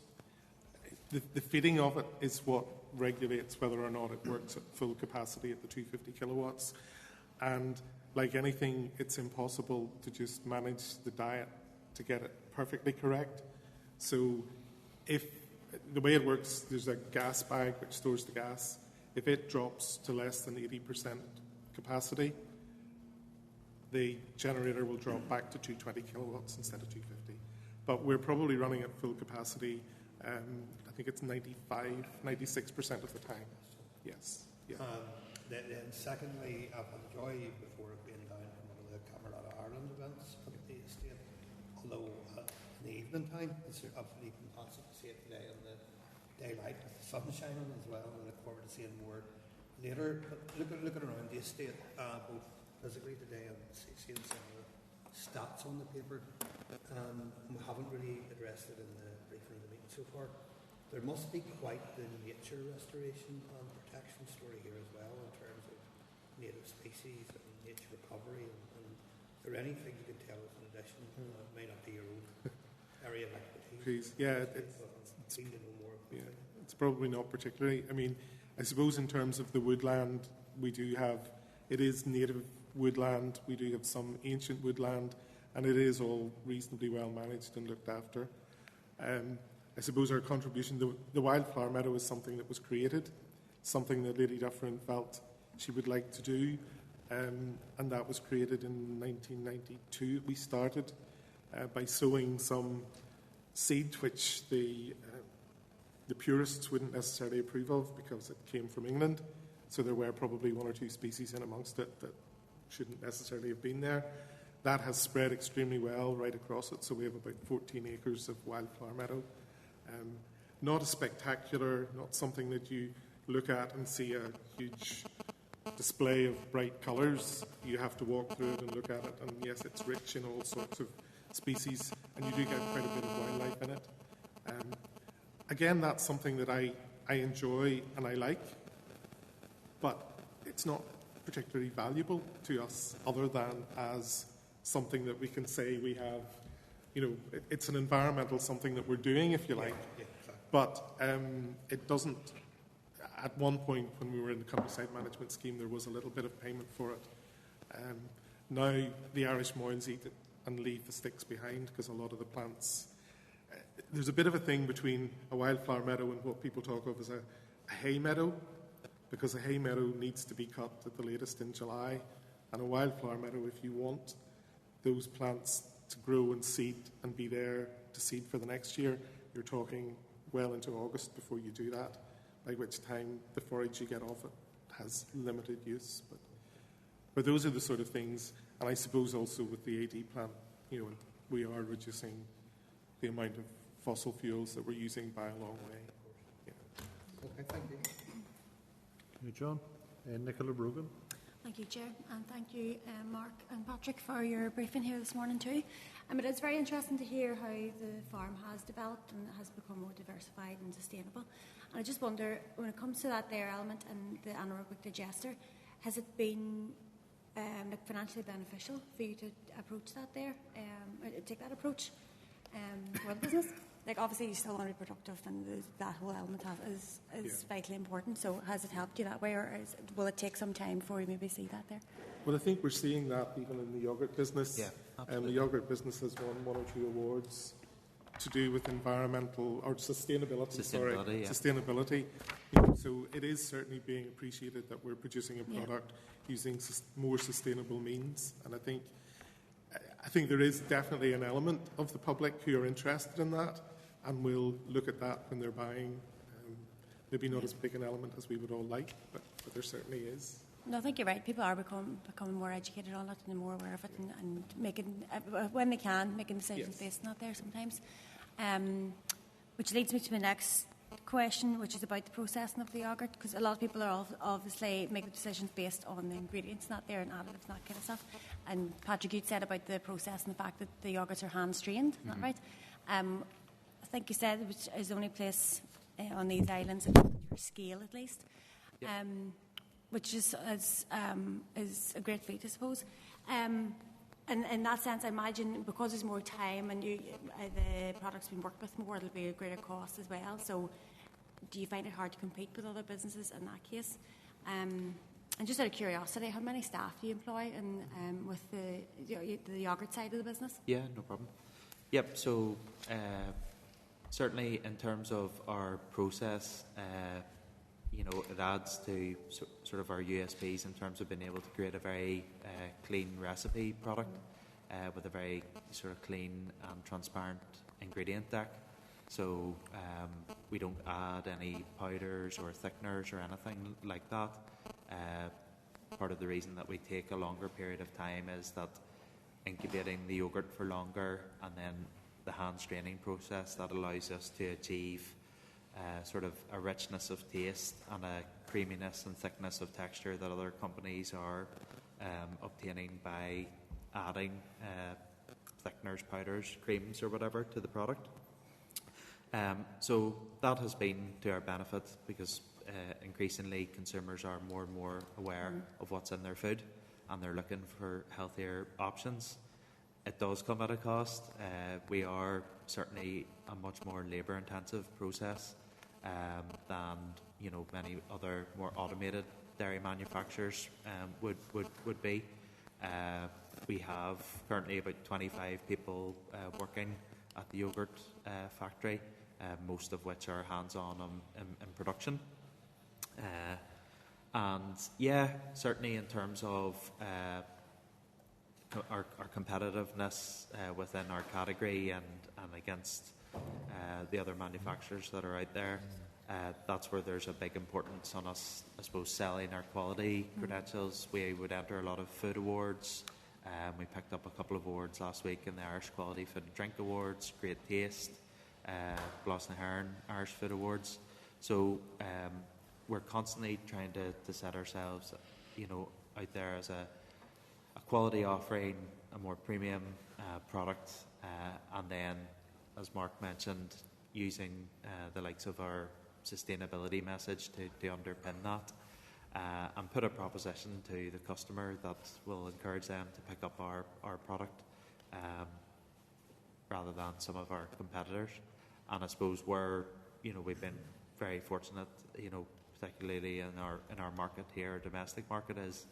The feeding of it is what regulates whether or not it works at full capacity at the 250 kilowatts. And like anything, it's impossible to just manage the diet to get it perfectly correct. So if the way it works, there's a gas bag which stores the gas. If it drops to less than 80% capacity, the generator will drop back to 220 kilowatts instead of 250. But we're probably running at full capacity, I think it's 96% of the time. Yes. Yeah. Then secondly, I've enjoyed before being down from one of the Camerata Ireland events at the estate, although in the evening time it's absolutely fantastic to see it today in the daylight with the sun shining as well, and I look forward to seeing more later. But looking around the estate, both physically today and seeing some of the stats on the paper, we haven't really addressed it in the briefing of the meeting so far. There must be quite the nature restoration and protection story here as well, in terms of native species and nature recovery. And is there anything you can tell us in addition? It may not be your own area of expertise. Yeah, it's probably not particularly. I mean, I suppose in terms of the woodland, it is native woodland. We do have some ancient woodland, and it is all reasonably well managed and looked after. I suppose our contribution, the wildflower meadow is something that was created, something that Lady Dufferin felt she would like to do, and that was created in 1992. We started by sowing some seed which the purists wouldn't necessarily approve of because it came from England, so there were probably one or two species in amongst it that shouldn't necessarily have been there. That has spread extremely well right across it, so we have about 14 acres of wildflower meadow. Not a spectacular, not something that you look at and see a huge display of bright colours. You have to walk through it and look at it, and yes, it's rich in all sorts of species, and you do get quite a bit of wildlife in it. Again, that's something that I enjoy and I like, but it's not particularly valuable to us other than as something that we can say we have, it's an environmental something that we're doing, if you like. Yeah, exactly. But it doesn't. At one point, when we were in the countryside management scheme, there was a little bit of payment for it. Now the Irish moyns eat it and leave the sticks behind because a lot of the plants. There's a bit of a thing between a wildflower meadow and what people talk of as a hay meadow, because a hay meadow needs to be cut at the latest in July, and a wildflower meadow, if you want those plants to grow and seed and be there to seed for the next year, you're talking well into August before you do that, by which time the forage you get off it has limited use. But those are the sort of things, and I suppose also with the AD plant, we are reducing the amount of fossil fuels that we're using by a long way. Yeah. Okay, thank you. Thank you, John. Nicola Brogan. Thank you, Chair, and thank you, Mark and Patrick, for your briefing here this morning too. It is very interesting to hear how the farm has developed and has become more diversified and sustainable. And I just wonder, when it comes to that there element and the anaerobic digester, has it been financially beneficial for you to approach that there, take that approach for the business? Obviously, you still want to be productive, and that whole element is vitally important. So, has it helped you that way, or will it take some time before you maybe see that there? Well, I think we're seeing that even in the yogurt business. Yeah, absolutely. The yogurt business has won 1 or 2 awards to do with environmental or sustainability. Sustainability. So it is certainly being appreciated that we're producing a product using more sustainable means, and I think there is definitely an element of the public who are interested in that and will look at that when they're buying. Maybe not as big an element as we would all like, but there certainly is. No, I think you're right. People are becoming more educated on it and more aware of it, and making, when they can, making decisions based on that there sometimes. Which leads me to my next question, which is about the processing of the yoghurt, because a lot of people are obviously making decisions based on the ingredients not there and additives and that kind of stuff. And Patrick, you said about the process and the fact that the yoghurts are hand strained, is that right? I think you said it is the only place on these islands at your scale, at least, which is a great feat, I suppose. And in that sense, I imagine because there's more time and the product's been worked with more, it'll be a greater cost as well. So, do you find it hard to compete with other businesses in that case? And just out of curiosity, how many staff do you employ with the yoghurt side of the business? Yeah, no problem. Yep, so certainly in terms of our process, it adds to sort of our USPs in terms of being able to create a very clean recipe product with a very sort of clean and transparent ingredient deck. So we don't add any powders or thickeners or anything like that. Part of the reason that we take a longer period of time is that incubating the yogurt for longer, and then the hand straining process that allows us to achieve sort of a richness of taste and a creaminess and thickness of texture that other companies are obtaining by adding thickeners, powders, creams or whatever to the product. So that has been to our benefit, because increasingly consumers are more and more aware of what's in their food, and they're looking for healthier options. It does come at a cost. We are certainly a much more labour-intensive process than many other more automated dairy manufacturers would be. We have currently about 25 people working at the yogurt factory, most of which are hands-on in production. And yeah, certainly in terms of our competitiveness within our category and against the other manufacturers that are out there, That's where there's a big importance on us, I suppose, selling our quality credentials. We would enter a lot of food awards. We picked up a couple of awards last week in the Irish Quality Food and Drink Awards, Great Taste, Blas na Hearn Irish Food Awards. So we're constantly trying to set ourselves, out there as a quality offering, a more premium product, and then, as Mark mentioned, using the likes of our sustainability message to underpin that, and put a proposition to the customer that will encourage them to pick up our product rather than some of our competitors. And I suppose we've been very fortunate, particularly in our market here, our domestic market, is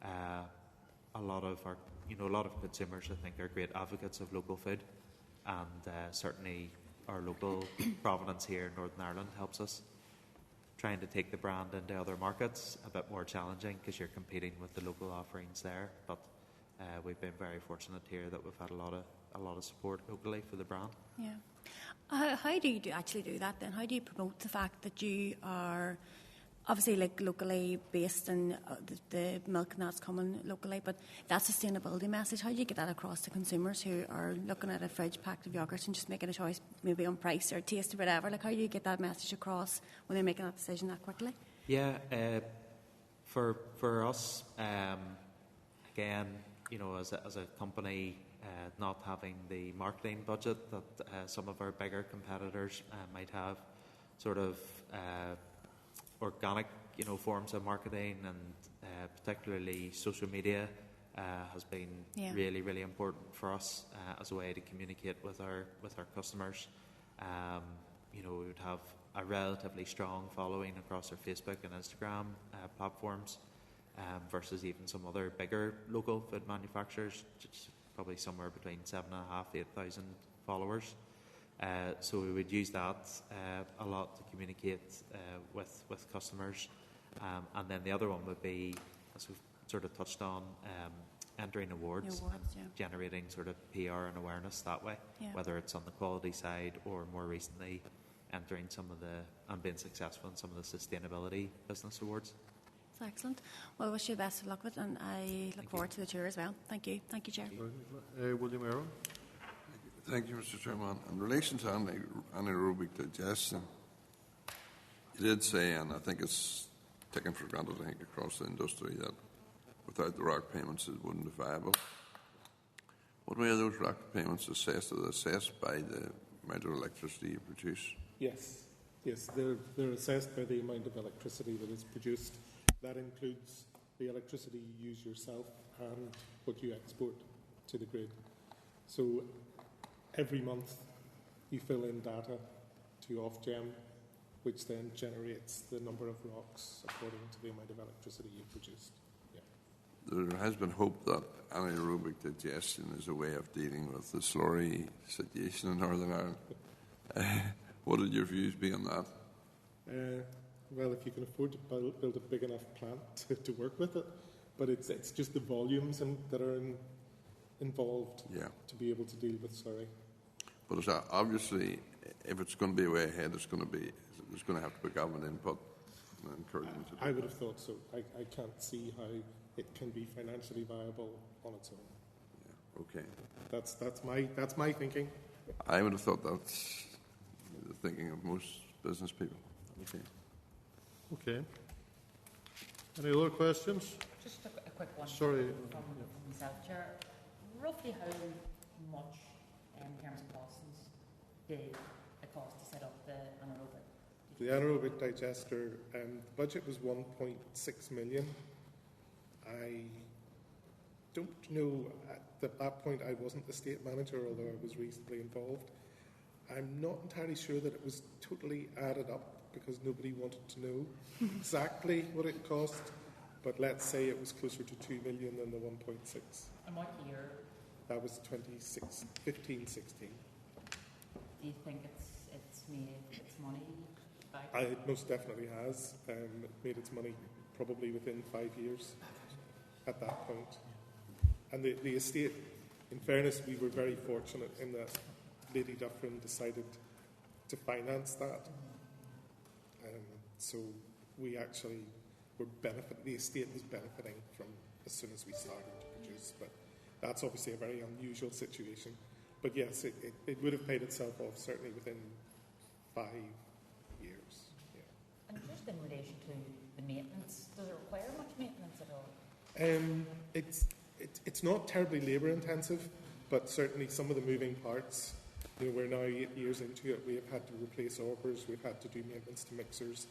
a lot of consumers, I think, are great advocates of local food, and certainly our local provenance here in Northern Ireland helps us. Trying to take the brand into other markets a bit more challenging because you're competing with the local offerings there. But we've been very fortunate here that we've had a lot of support locally for the brand. Yeah. How do you actually do that then? How do you promote the fact that you are obviously locally based and the milk and that's coming locally, but that sustainability message, how do you get that across to consumers who are looking at a fridge packed of yogurt and just making a choice maybe on price or taste or whatever? How do you get that message across when they're making that decision that quickly? Yeah, for us, again, as a company, not having the marketing budget that some of our bigger competitors might have, sort of organic, forms of marketing, and particularly social media has been really, really important for us as a way to communicate with our customers. We would have a relatively strong following across our Facebook and Instagram platforms versus even some other bigger local food manufacturers, just probably somewhere between 7,500 to 8,000 followers. So we would use that a lot to communicate with customers. And then the other one would be, as we've sort of touched on, entering awards and generating sort of PR and awareness that way, whether it's on the quality side or more recently entering and being successful in some of the sustainability business awards. That's excellent. Well, I wish you the best of luck with it, and I look forward to the tour as well. Thank you. Thank you, Chair. William Arrow. Thank you, Mr. Chairman. In relation to anaerobic digestion, you did say, and I think it's taken for granted, across the industry, that without the RAC payments it wouldn't be viable. What way are those RAC payments assessed? Are they assessed by the amount of electricity you produce? Yes, they're assessed by the amount of electricity that is produced. That includes the electricity you use yourself and what you export to the grid. So every month you fill in data to Ofgem, which then generates the number of rocks according to the amount of electricity you produced. There has been hope that anaerobic digestion is a way of dealing with the slurry situation in Northern Ireland. What would your views be on that? Well, if you can afford to build a big enough plant to work with it, but it's just the volumes that are involved to be able to deal with slurry. But it's obviously, if it's going to be a way ahead, there's going to have to be government input and encouragement. I would have thought so. I can't see how it can be financially viable on its own. Yeah. Okay. That's my thinking. I would have thought that's the thinking of most business people. Okay. Okay. Any other questions? Just a quick one. Sorry. From myself, Chair. Roughly how much, in terms of costs, did it cost to set up the anaerobic? The anaerobic digester, the budget was 1.6 million. I don't know, at that point I wasn't the state manager, although I was reasonably involved. I'm not entirely sure that it was totally added up because nobody wanted to know exactly what it cost, but let's say it was closer to 2 million than the 1.6. And what year? That was 15-16. Do you think it's made its money back? It most definitely has. It made its money probably within 5 years at that point. And the estate, in fairness, we were very fortunate in that Lady Dufferin decided to finance that. So we actually were the estate was benefiting from as soon as we started to produce, but that's obviously a very unusual situation. But yes, it would have paid itself off certainly within 5 years. Yeah. And just in relation to the maintenance, does it require much maintenance at all? It's not terribly labour intensive, but certainly some of the moving parts. You know, we're now 8 years into it. We have had to replace augers. We've had to do maintenance to mixers.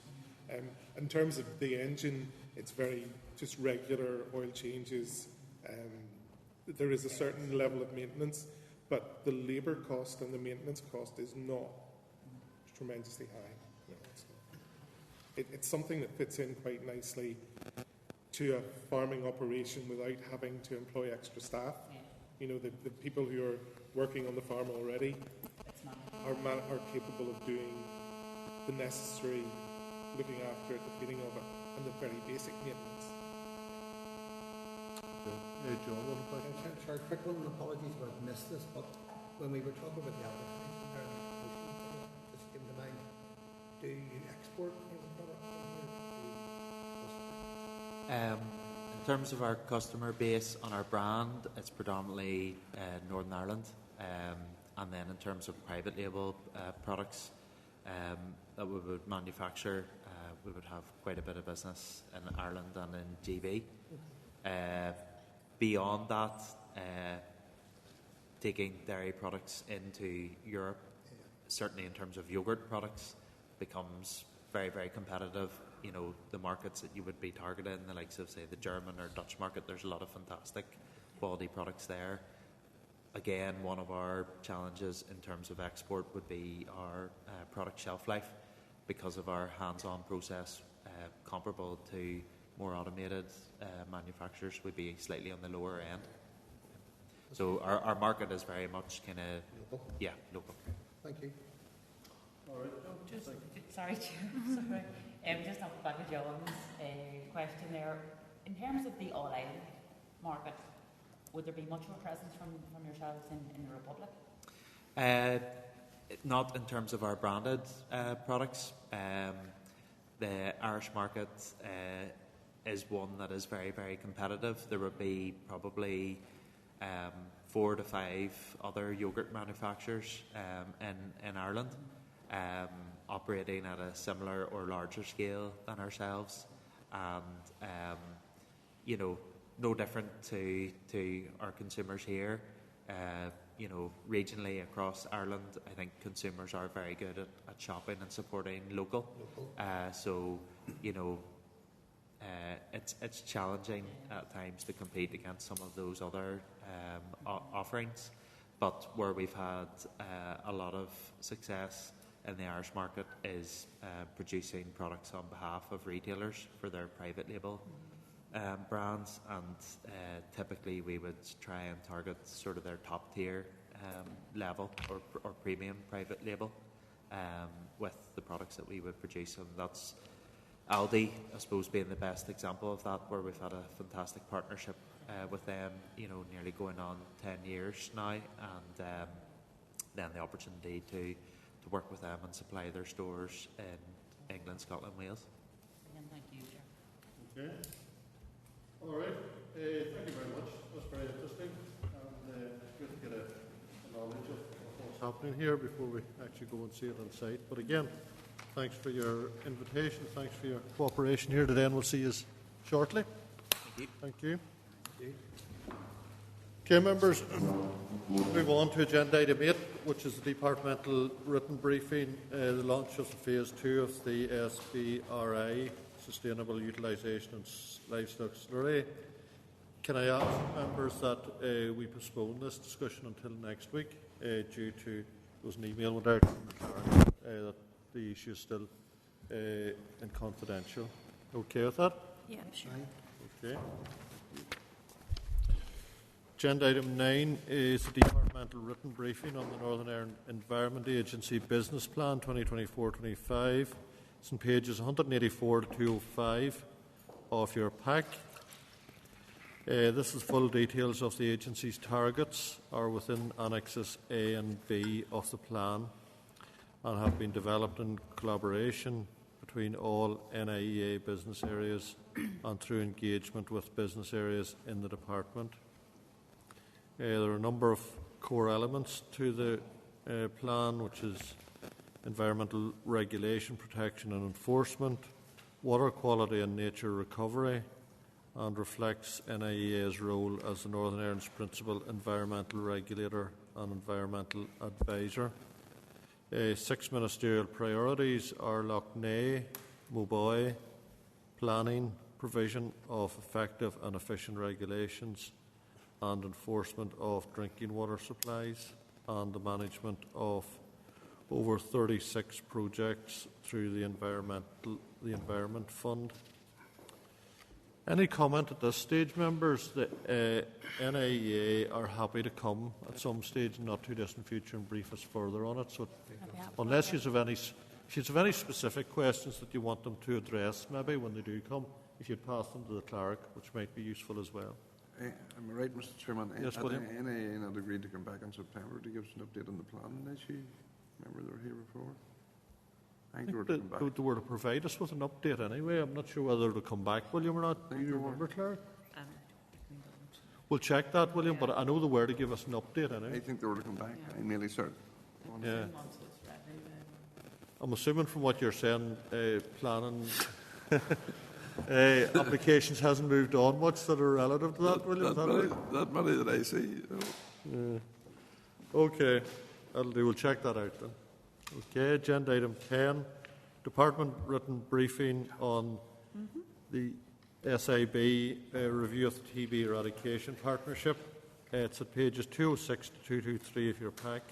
In terms of the engine, it's very just regular oil changes. There is a certain level of maintenance, but the labour cost and the maintenance cost is not tremendously high. No, it's something that fits in quite nicely to a farming operation without having to employ extra staff. Yeah. You know, the people who are working on the farm already are capable of doing the necessary looking after it, the feeding of it, and the very basic maintenance. John, what about you? Sure, quick one, and apologies if I've missed this, but when we were talking about the advertising there, just came to mind, do you export any of the product from here? In terms of our customer base on our brand, it's predominantly Northern Ireland, and then in terms of private label products that we would manufacture, we would have quite a bit of business in Ireland and in GB. Beyond that, taking dairy products into Europe, certainly in terms of yogurt products, becomes very, very competitive. You know, the markets that you would be targeting, the likes of, say, the German or Dutch market, there's a lot of fantastic quality products there. Again, one of our challenges in terms of export would be our product shelf life, because of our hands-on process, comparable to more automated manufacturers, would be slightly on the lower end. So our market is very much kind of local. Yeah, local. Thank you. All right. Sorry, Chair. Sorry. Just off the back of John's question there, in terms of the all-Ireland market, would there be much more presence from yourselves in the Republic? Not in terms of our branded products. The Irish market is one that is very, very competitive. There would be probably 4 to 5 other yogurt manufacturers in Ireland, operating at a similar or larger scale than ourselves, and you know, no different to our consumers here. You know, regionally across Ireland, I think consumers are very good at shopping and supporting local. So, you know, it's challenging at times to compete against some of those other offerings. But where we've had a lot of success in the Irish market is producing products on behalf of retailers for their private label brands, and typically we would try and target sort of their top tier level or premium private label with the products that we would produce, and that's Aldi, I suppose, being the best example of that, where we've had a fantastic partnership with them, you know, nearly going on 10 years now, and then the opportunity to work with them and supply their stores in England, Scotland, Wales. Again, thank you, Chair. Okay. All right. Thank you very much. That's very interesting, and good to get a knowledge of what's happening here before we actually go and see it on site. But again, thanks for your invitation. Thanks for your cooperation here today, and we'll see you shortly. Thank you. Thank you. Okay, members, move on to agenda item 8, which is the departmental written briefing, the launch of Phase 2 of the SBRI, Sustainable Utilisation and Livestock Slurry. Can I ask members that we postpone this discussion until next week, due to, there was an email went out that the issue is still in confidential. Okay with that? Yeah, sure. Okay. Agenda item 9 is the departmental written briefing on the Northern Ireland Environment Agency Business Plan 2024-25. It's in pages 184 to 205 of your pack. This is full details of the agency's targets are within Annexes A and B of the plan and have been developed in collaboration between all NIEA business areas and through engagement with business areas in the department. There are a number of core elements to the plan, which is environmental regulation, protection and enforcement, water quality and nature recovery, and reflects NIEA's role as the Northern Ireland's principal environmental regulator and environmental advisor. 6 ministerial priorities are Loughney, Moboy, planning, provision of effective and efficient regulations and enforcement of drinking water supplies, and the management of over 36 projects through the Environment Fund. Any comment at this stage, members? The NIEA are happy to come at some stage in not too distant future and brief us further on it. So, unless you have any specific questions that you want them to address, maybe when they do come, if you'd pass them to the clerk, which might be useful as well. Am I right, Mr. Chairman? Yes, William. NIA had agreed to come back in September to give us an update on the planning issue. Remember they were here before? I think they were to come back. They were to provide us with an update anyway. I'm not sure whether they'll come back, William, or not. Do you remember, Claire? We'll check that, William, but I know they were to give us an update anyway. I think they were to come back. I'm nearly certain. Yeah. I'm assuming from what you're saying, planning applications hasn't moved on much that are relative to that, William. That money that I see. Okay, that'll do. We'll check that out then. Okay, agenda item 10, Department written briefing on the SIB review of the TB eradication partnership. It's at pages 206 to 223 of your pack.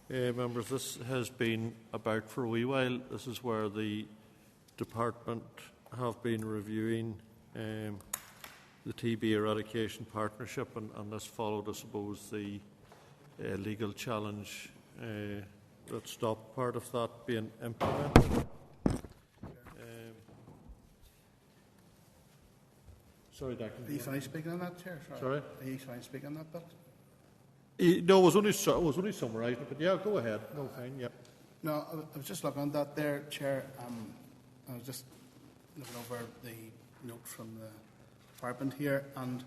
Members, this has been about for a wee while. This is where the Department have been reviewing the TB eradication partnership, and this followed, I suppose, the legal challenge that stopped part of that being implemented. Sorry, Declan. Are you fine speaking on that, Chair? Sorry? Are you fine speaking on that bit? No, it was only summarising, but yeah, go ahead. No, fine, yep. No, I was just looking at that there, Chair. I was just looking over the note from the department here, and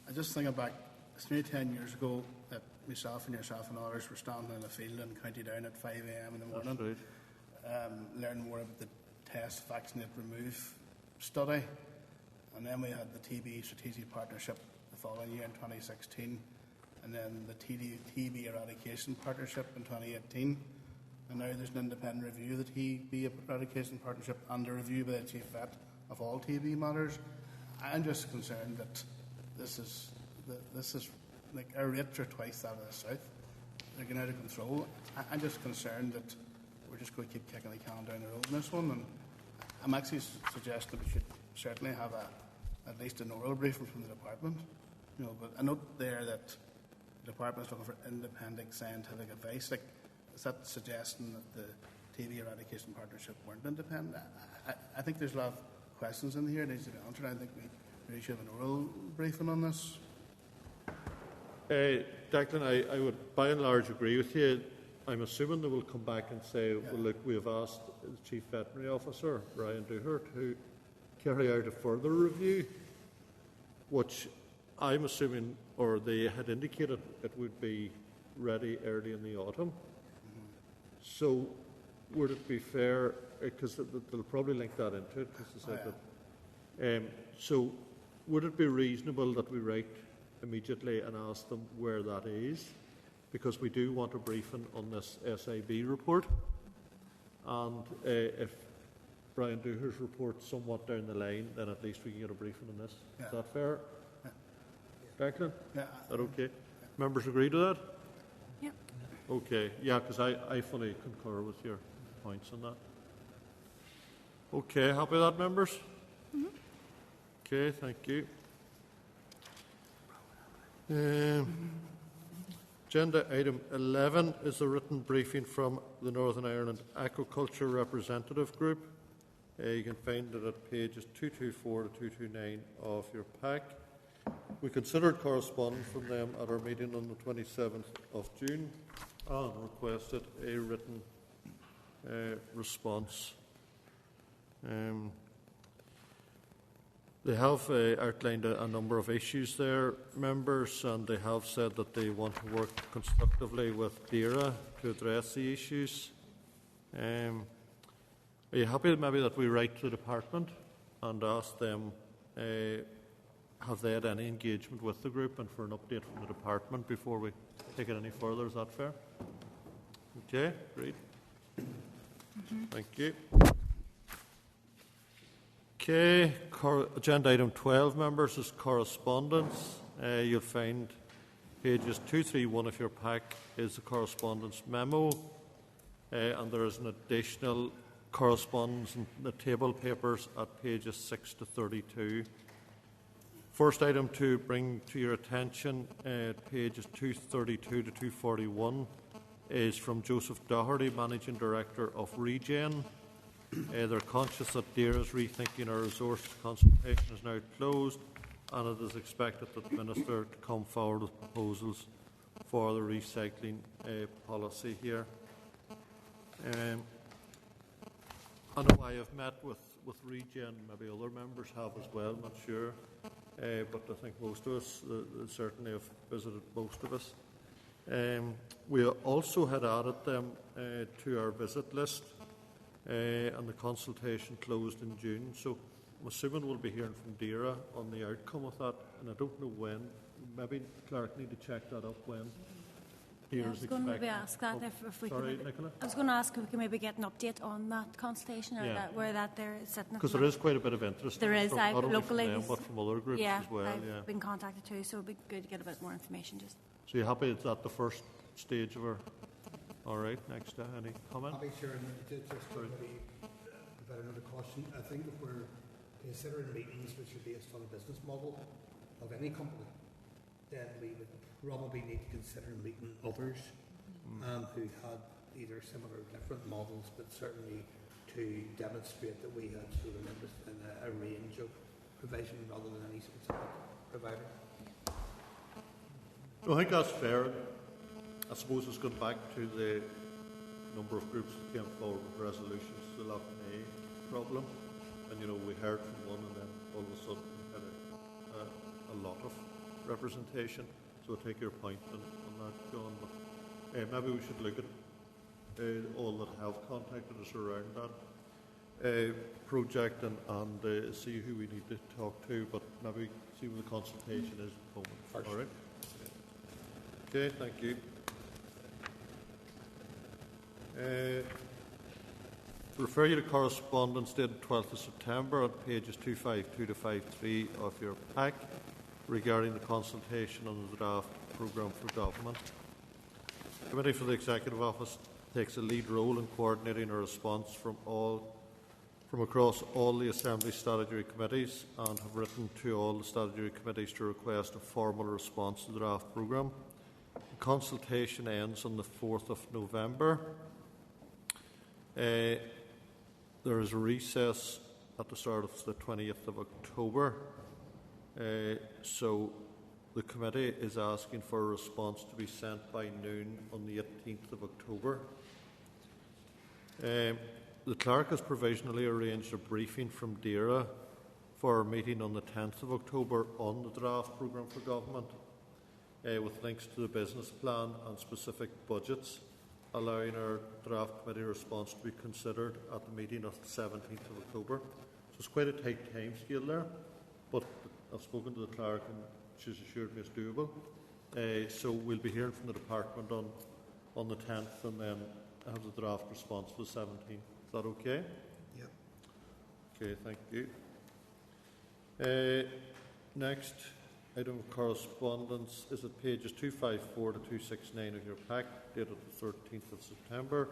I just think back, it's nearly 10 years ago that myself and yourself and others were standing in the field in County Down at 5 a.m. in the morning, learning more about the test, vaccinate, remove study. And then we had the TB strategic partnership the following year in 2016, and then the TB eradication partnership in 2018. And now there's an independent review of the TB eradication partnership and a review by the Chief Vet of all TB matters. I'm just concerned that this is like our rates are twice that of the south. They're getting out of control. I'm just concerned that we're just going to keep kicking the can down the road in this one. And I'm actually suggesting we should certainly have at least an oral briefing from the department. You know, but I note there that the department is looking for independent scientific advice. Like, is that suggesting that the TB eradication partnership weren't independent? I think there's a lot of questions in here that needs to be answered. I think we really should have an oral briefing on this. Declan, I would by and large agree with you. I'm assuming they will come back and say, well, look, we have asked the Chief Veterinary Officer, Brian Dooher, to carry out a further review, which I'm assuming, or they had indicated it would be ready early in the autumn. So would it be fair, because they'll probably link that into it, because they said that. So would it be reasonable that we write immediately and ask them where that is? Because we do want a briefing on this SIB report. And if Brian Dooher's report somewhat down the line, then at least we can get a briefing on this. Yeah. Is that fair? Yeah. Declan? Yeah. Is that okay? Yeah. Members agree to that? Yep. Okay. Yeah, because I fully concur with your points on that. Okay. Happy with that, members? Mm-hmm. Okay. Thank you. Agenda item 11 is a written briefing from the Northern Ireland Aquaculture Representative Group. You can find it at pages 224 to 229 of your pack. We considered correspondence from them at our meeting on the 27th of June and requested a written response They have outlined a number of issues there, members, and they have said that they want to work constructively with DAERA to address the issues. Are you happy maybe that we write to the department and ask them, have they had any engagement with the group, and for an update from the department before we take it any further? Is that fair? Okay, great. Thank you. Okay, agenda item 12, members, is correspondence. You'll find pages 231 of your pack is the correspondence memo, and there is an additional correspondence in the table papers at pages 6 to 32. First item to bring to your attention, pages 232 to 241, is from Joseph Doherty, Managing Director of Regen. They're conscious that DAERA's Rethinking Our Resources consultation is now closed, and it is expected that the Minister to come forward with proposals for the recycling policy here. I know I have met with Regen, maybe other members have as well, I'm not sure, but I think most of us certainly have visited most of us. We also had added them to our visit list, and the consultation closed in June, so I'm assuming we'll be hearing from DAERA on the outcome of that, and I don't know when. Maybe the clerk need to check that up when. I was going to maybe ask that if we sorry, could. Nicola? I was going to ask if we can maybe get an update on that consultation, or where that they're sitting. Because there is quite a bit of interest. There is, not only locally, from them, but from other groups as well. I've been contacted too, so it'd be good to get a bit more information. Just. So you're happy it's at the first stage of our? All right. Next, any comment? I'll be sure. Just provide another caution. I think if we're considering meetings which are based on a business model of any company, then we would probably need to consider meeting others who had either similar or different models, but certainly to demonstrate that we had sort of in a range of provision rather than any specific provider. I think that's fair. I suppose it's gone back to the number of groups that came forward with resolutions to the Lough Neagh problem, and we heard from one, and then all of a sudden we had a lot of representation. So I take your point on that, John. But maybe we should look at all that have contacted us around that project and see who we need to talk to. But maybe see what the consultation is at the moment. First. All right. Okay. Thank you. To refer you to correspondence dated 12th of September on pages 252 to 53 of your pack regarding the consultation on the draft programme for government. The Committee for the Executive Office takes a lead role in coordinating a response from across all the Assembly statutory committees, and have written to all the statutory committees to request a formal response to the draft programme. The consultation ends on the 4th of November. There is a recess at the start of the 20th of October. So the committee is asking for a response to be sent by noon on the 18th of October. The clerk has provisionally arranged a briefing from DAERA for a meeting on the 10th of October on the draft programme for government, with links to the business plan and specific budgets, allowing our draft committee response to be considered at the meeting of the 17th of October. So it's quite a tight time scale there, but I've spoken to the clerk and she's assured me it's doable. So we'll be hearing from the department on the 10th, and then have the draft response for the 17th. Is that okay? Yep. Okay, thank you. Next item of correspondence is at pages 254 to 269 of your pack, dated the 13th of September,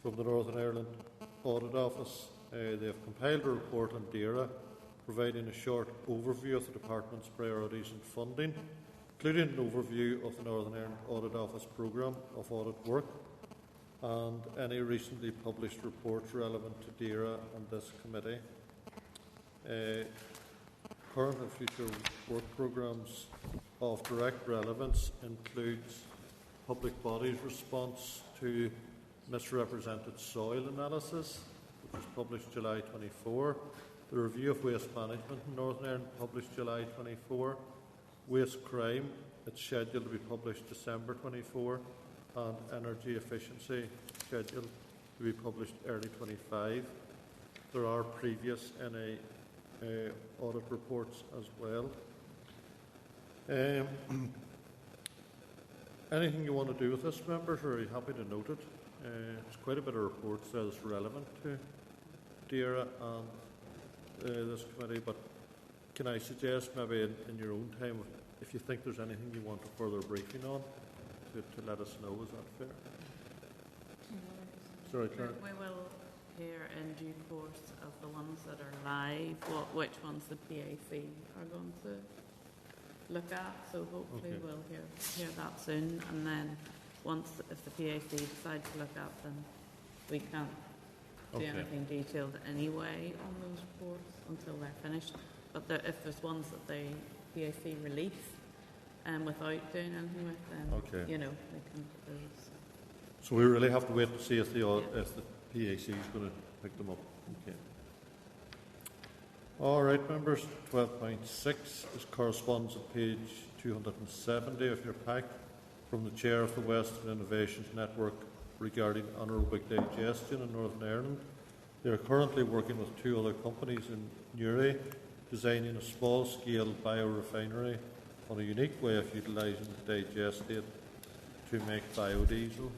from the Northern Ireland Audit Office. They have compiled a report on DAERA, providing a short overview of the Department's priorities and funding, including an overview of the Northern Ireland Audit Office programme of audit work and any recently published reports relevant to DAERA and this committee. Current and future work programmes of direct relevance includes public bodies' response to misrepresented soil analysis, which was published July 24. The Review of Waste Management in Northern Ireland, published July 24. Waste Crime, it's scheduled to be published December 24. And Energy Efficiency, scheduled to be published early 25. There are previous NA audit reports as well. Anything you want to do with this, members, or are you happy to note it? There's quite a bit of reports there that's relevant to DAERA and this committee, but can I suggest maybe in your own time, if you think there's anything you want a further briefing on, to let us know? Is that fair? Sorry, Karen. We will hear in due course of the ones that are live, which ones the PAC are going to look at. So hopefully we'll hear that soon. And then if the PAC decides to look at them, we can't do anything detailed anyway on those reports until they're finished. But if there's ones that the PAC release without doing anything with them, they can propose. So we really have to wait to see if the PAC is going to pick them up. Okay. All right, members. 12.6 is correspondence at page 270 of your pack from the Chair of the Western Innovations Network regarding anaerobic digestion in Northern Ireland. They are currently working with 2 other companies in Newry, designing a small-scale biorefinery on a unique way of utilising the digestate to make biodiesel.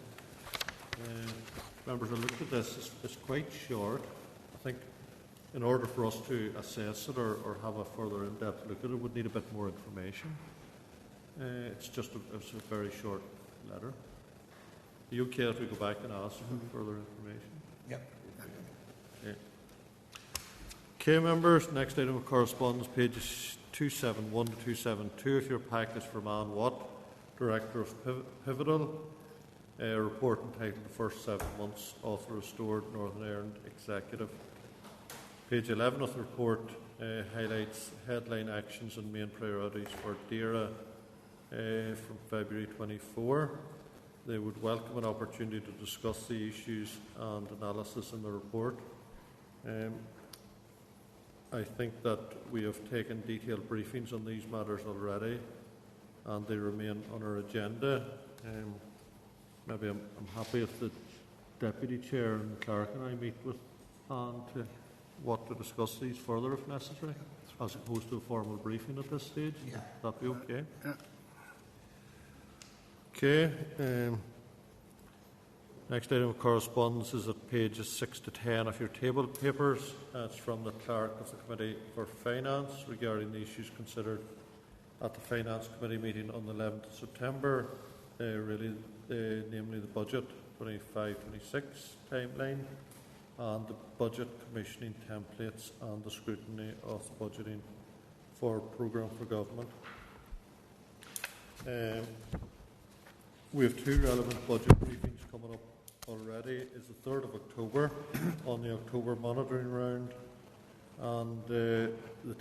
Members, I looked at this. It's quite short. I think in order for us to assess it or have a further in-depth look at it, we'd need a bit more information. It's a very short letter. Are you okay if we go back and ask for further information? Yep. Okay, members, next item of correspondence, pages 271 to 272 of your pack is from Anne Watt, Director of Pivotal. A report entitled The First 7 Months of the Restored Northern Ireland Executive. Page 11 of the report highlights headline actions and main priorities for DAERA from February 24. They would welcome an opportunity to discuss the issues and analysis in the report. I think that we have taken detailed briefings on these matters already, and they remain on our agenda. Maybe I'm happy if the Deputy Chair and Clerk and I meet with Anne to discuss these further if necessary, as opposed to a formal briefing at this stage. Yeah. Would that be okay? Yeah. Okay. Next item of correspondence is at pages 6 to 10 of your table papers. It's from the Clerk of the Committee for Finance regarding the issues considered at the Finance Committee meeting on the 11th of September, namely the budget 25-26 timeline and the budget commissioning templates and the scrutiny of the budgeting for Programme for Government. We have 2 relevant budget briefings coming up already. It's the 3rd of October on the October monitoring round and the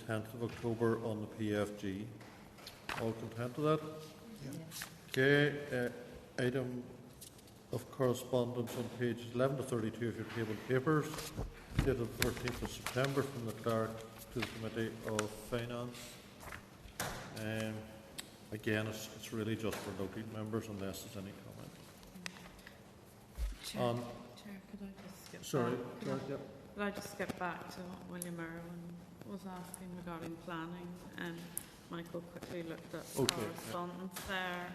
10th of October on the PFG. All content with that? Yeah. Okay. Item of correspondence on pages 11 to 32 of your table papers, dated the 13th of September from the Clerk to the Committee of Finance. Again, it's really just for noting, members, unless there's any comment. Chair, could I just skip back? Could I just skip back to what William Irwin was asking regarding planning? Michael quickly looked at correspondence there.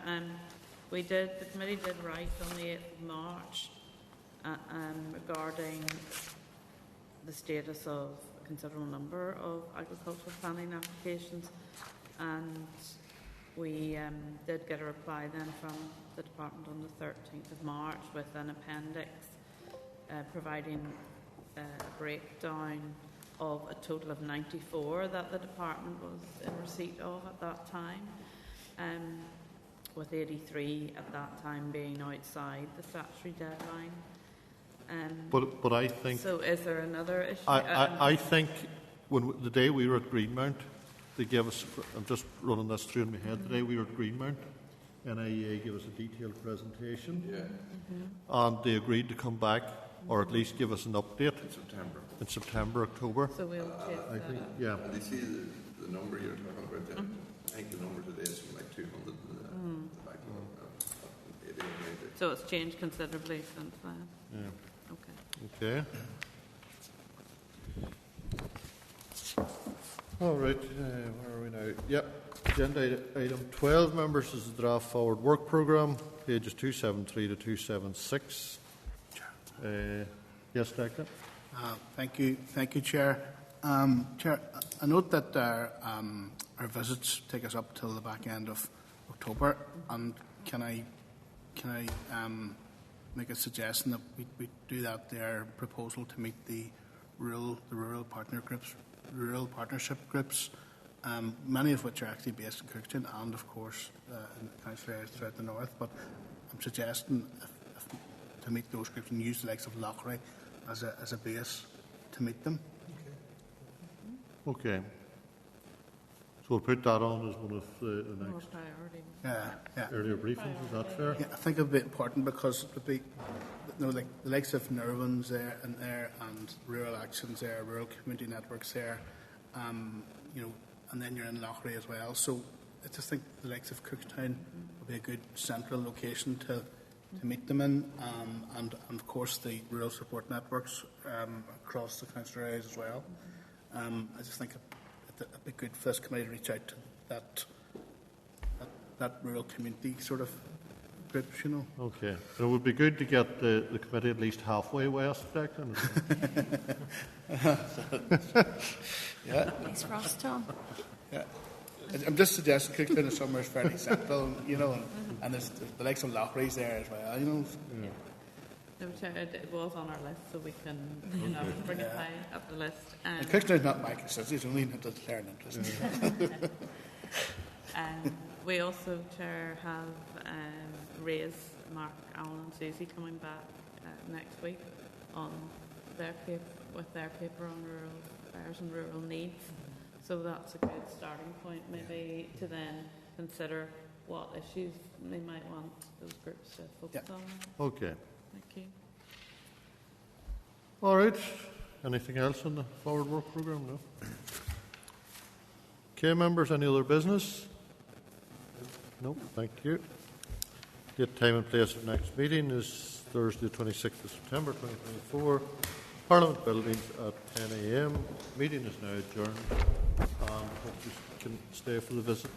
The committee did write on the 8th of March regarding the status of a considerable number of agricultural planning applications, and we did get a reply then from the department on the 13th of March with an appendix providing a breakdown of a total of 94 that the department was in receipt of at that time, with 83 at that time being outside the statutory deadline. But I think... So is there another issue? I think the day we were at Greenmount, they gave us... I'm just running this through in my head. The day we were at Greenmount, NIEA gave us a detailed presentation, and they agreed to come back or at least give us an update in September, October. So we'll take I that. think, yeah. And you see the number you're talking about there, I think the number today is from like 200 to the back of 80 or 90. So it's changed considerably since then. Yeah. Okay. Okay. All right, where are we now? Yep, agenda item 12, members, is the draft forward work programme, pages 273 to 276. Yes, Declan? Thank you, Chair. Chair, I note that our visits take us up till the back end of October, and can I make a suggestion that we do that there proposal to meet the rural partnership groups, many of which are actually based in Cookstown and, of course, in council areas throughout the north. But I'm suggesting to meet those groups and use the likes of Lochray as a base to meet them. Okay. So we'll put that on as one of the next earlier briefings. Is that fair? Yeah, I think it would be important because it would be, like the likes of Nervins there, and Rural Actions there, Rural Community Networks there, and then you're in Lochray as well. So I just think the likes of Cookstown would be a good central location to meet them in, and of course the rural support networks across the council areas as well. I just think it'd be good for this committee to reach out to that rural community sort of groups, Okay. So it would be good to get the committee at least halfway west, Declan. Yeah. Thanks, Ross, Tom. Yeah. I'm just suggesting Cookstown is somewhere fairly central, and there's the likes of Lochrays there as well, Yeah. No, Chair, it was on our list, so we can bring it high up the list. And Cookstown's not my constituency, it's only not declaring interest. We also, Chair, have Ray's, Mark, Alan and Suzie coming back next week on their paper on rural affairs and rural needs. So that's a good starting point, maybe, to then consider what issues they might want those groups to focus on. Okay. Thank you. All right. Anything else on the forward work programme? No. Okay, members, any other business? No, thank you. Date, time and place of next meeting is Thursday, 26th of September 2024. Parliament Buildings at 10 a.m. Meeting is now adjourned. Hope you can stay for the visit.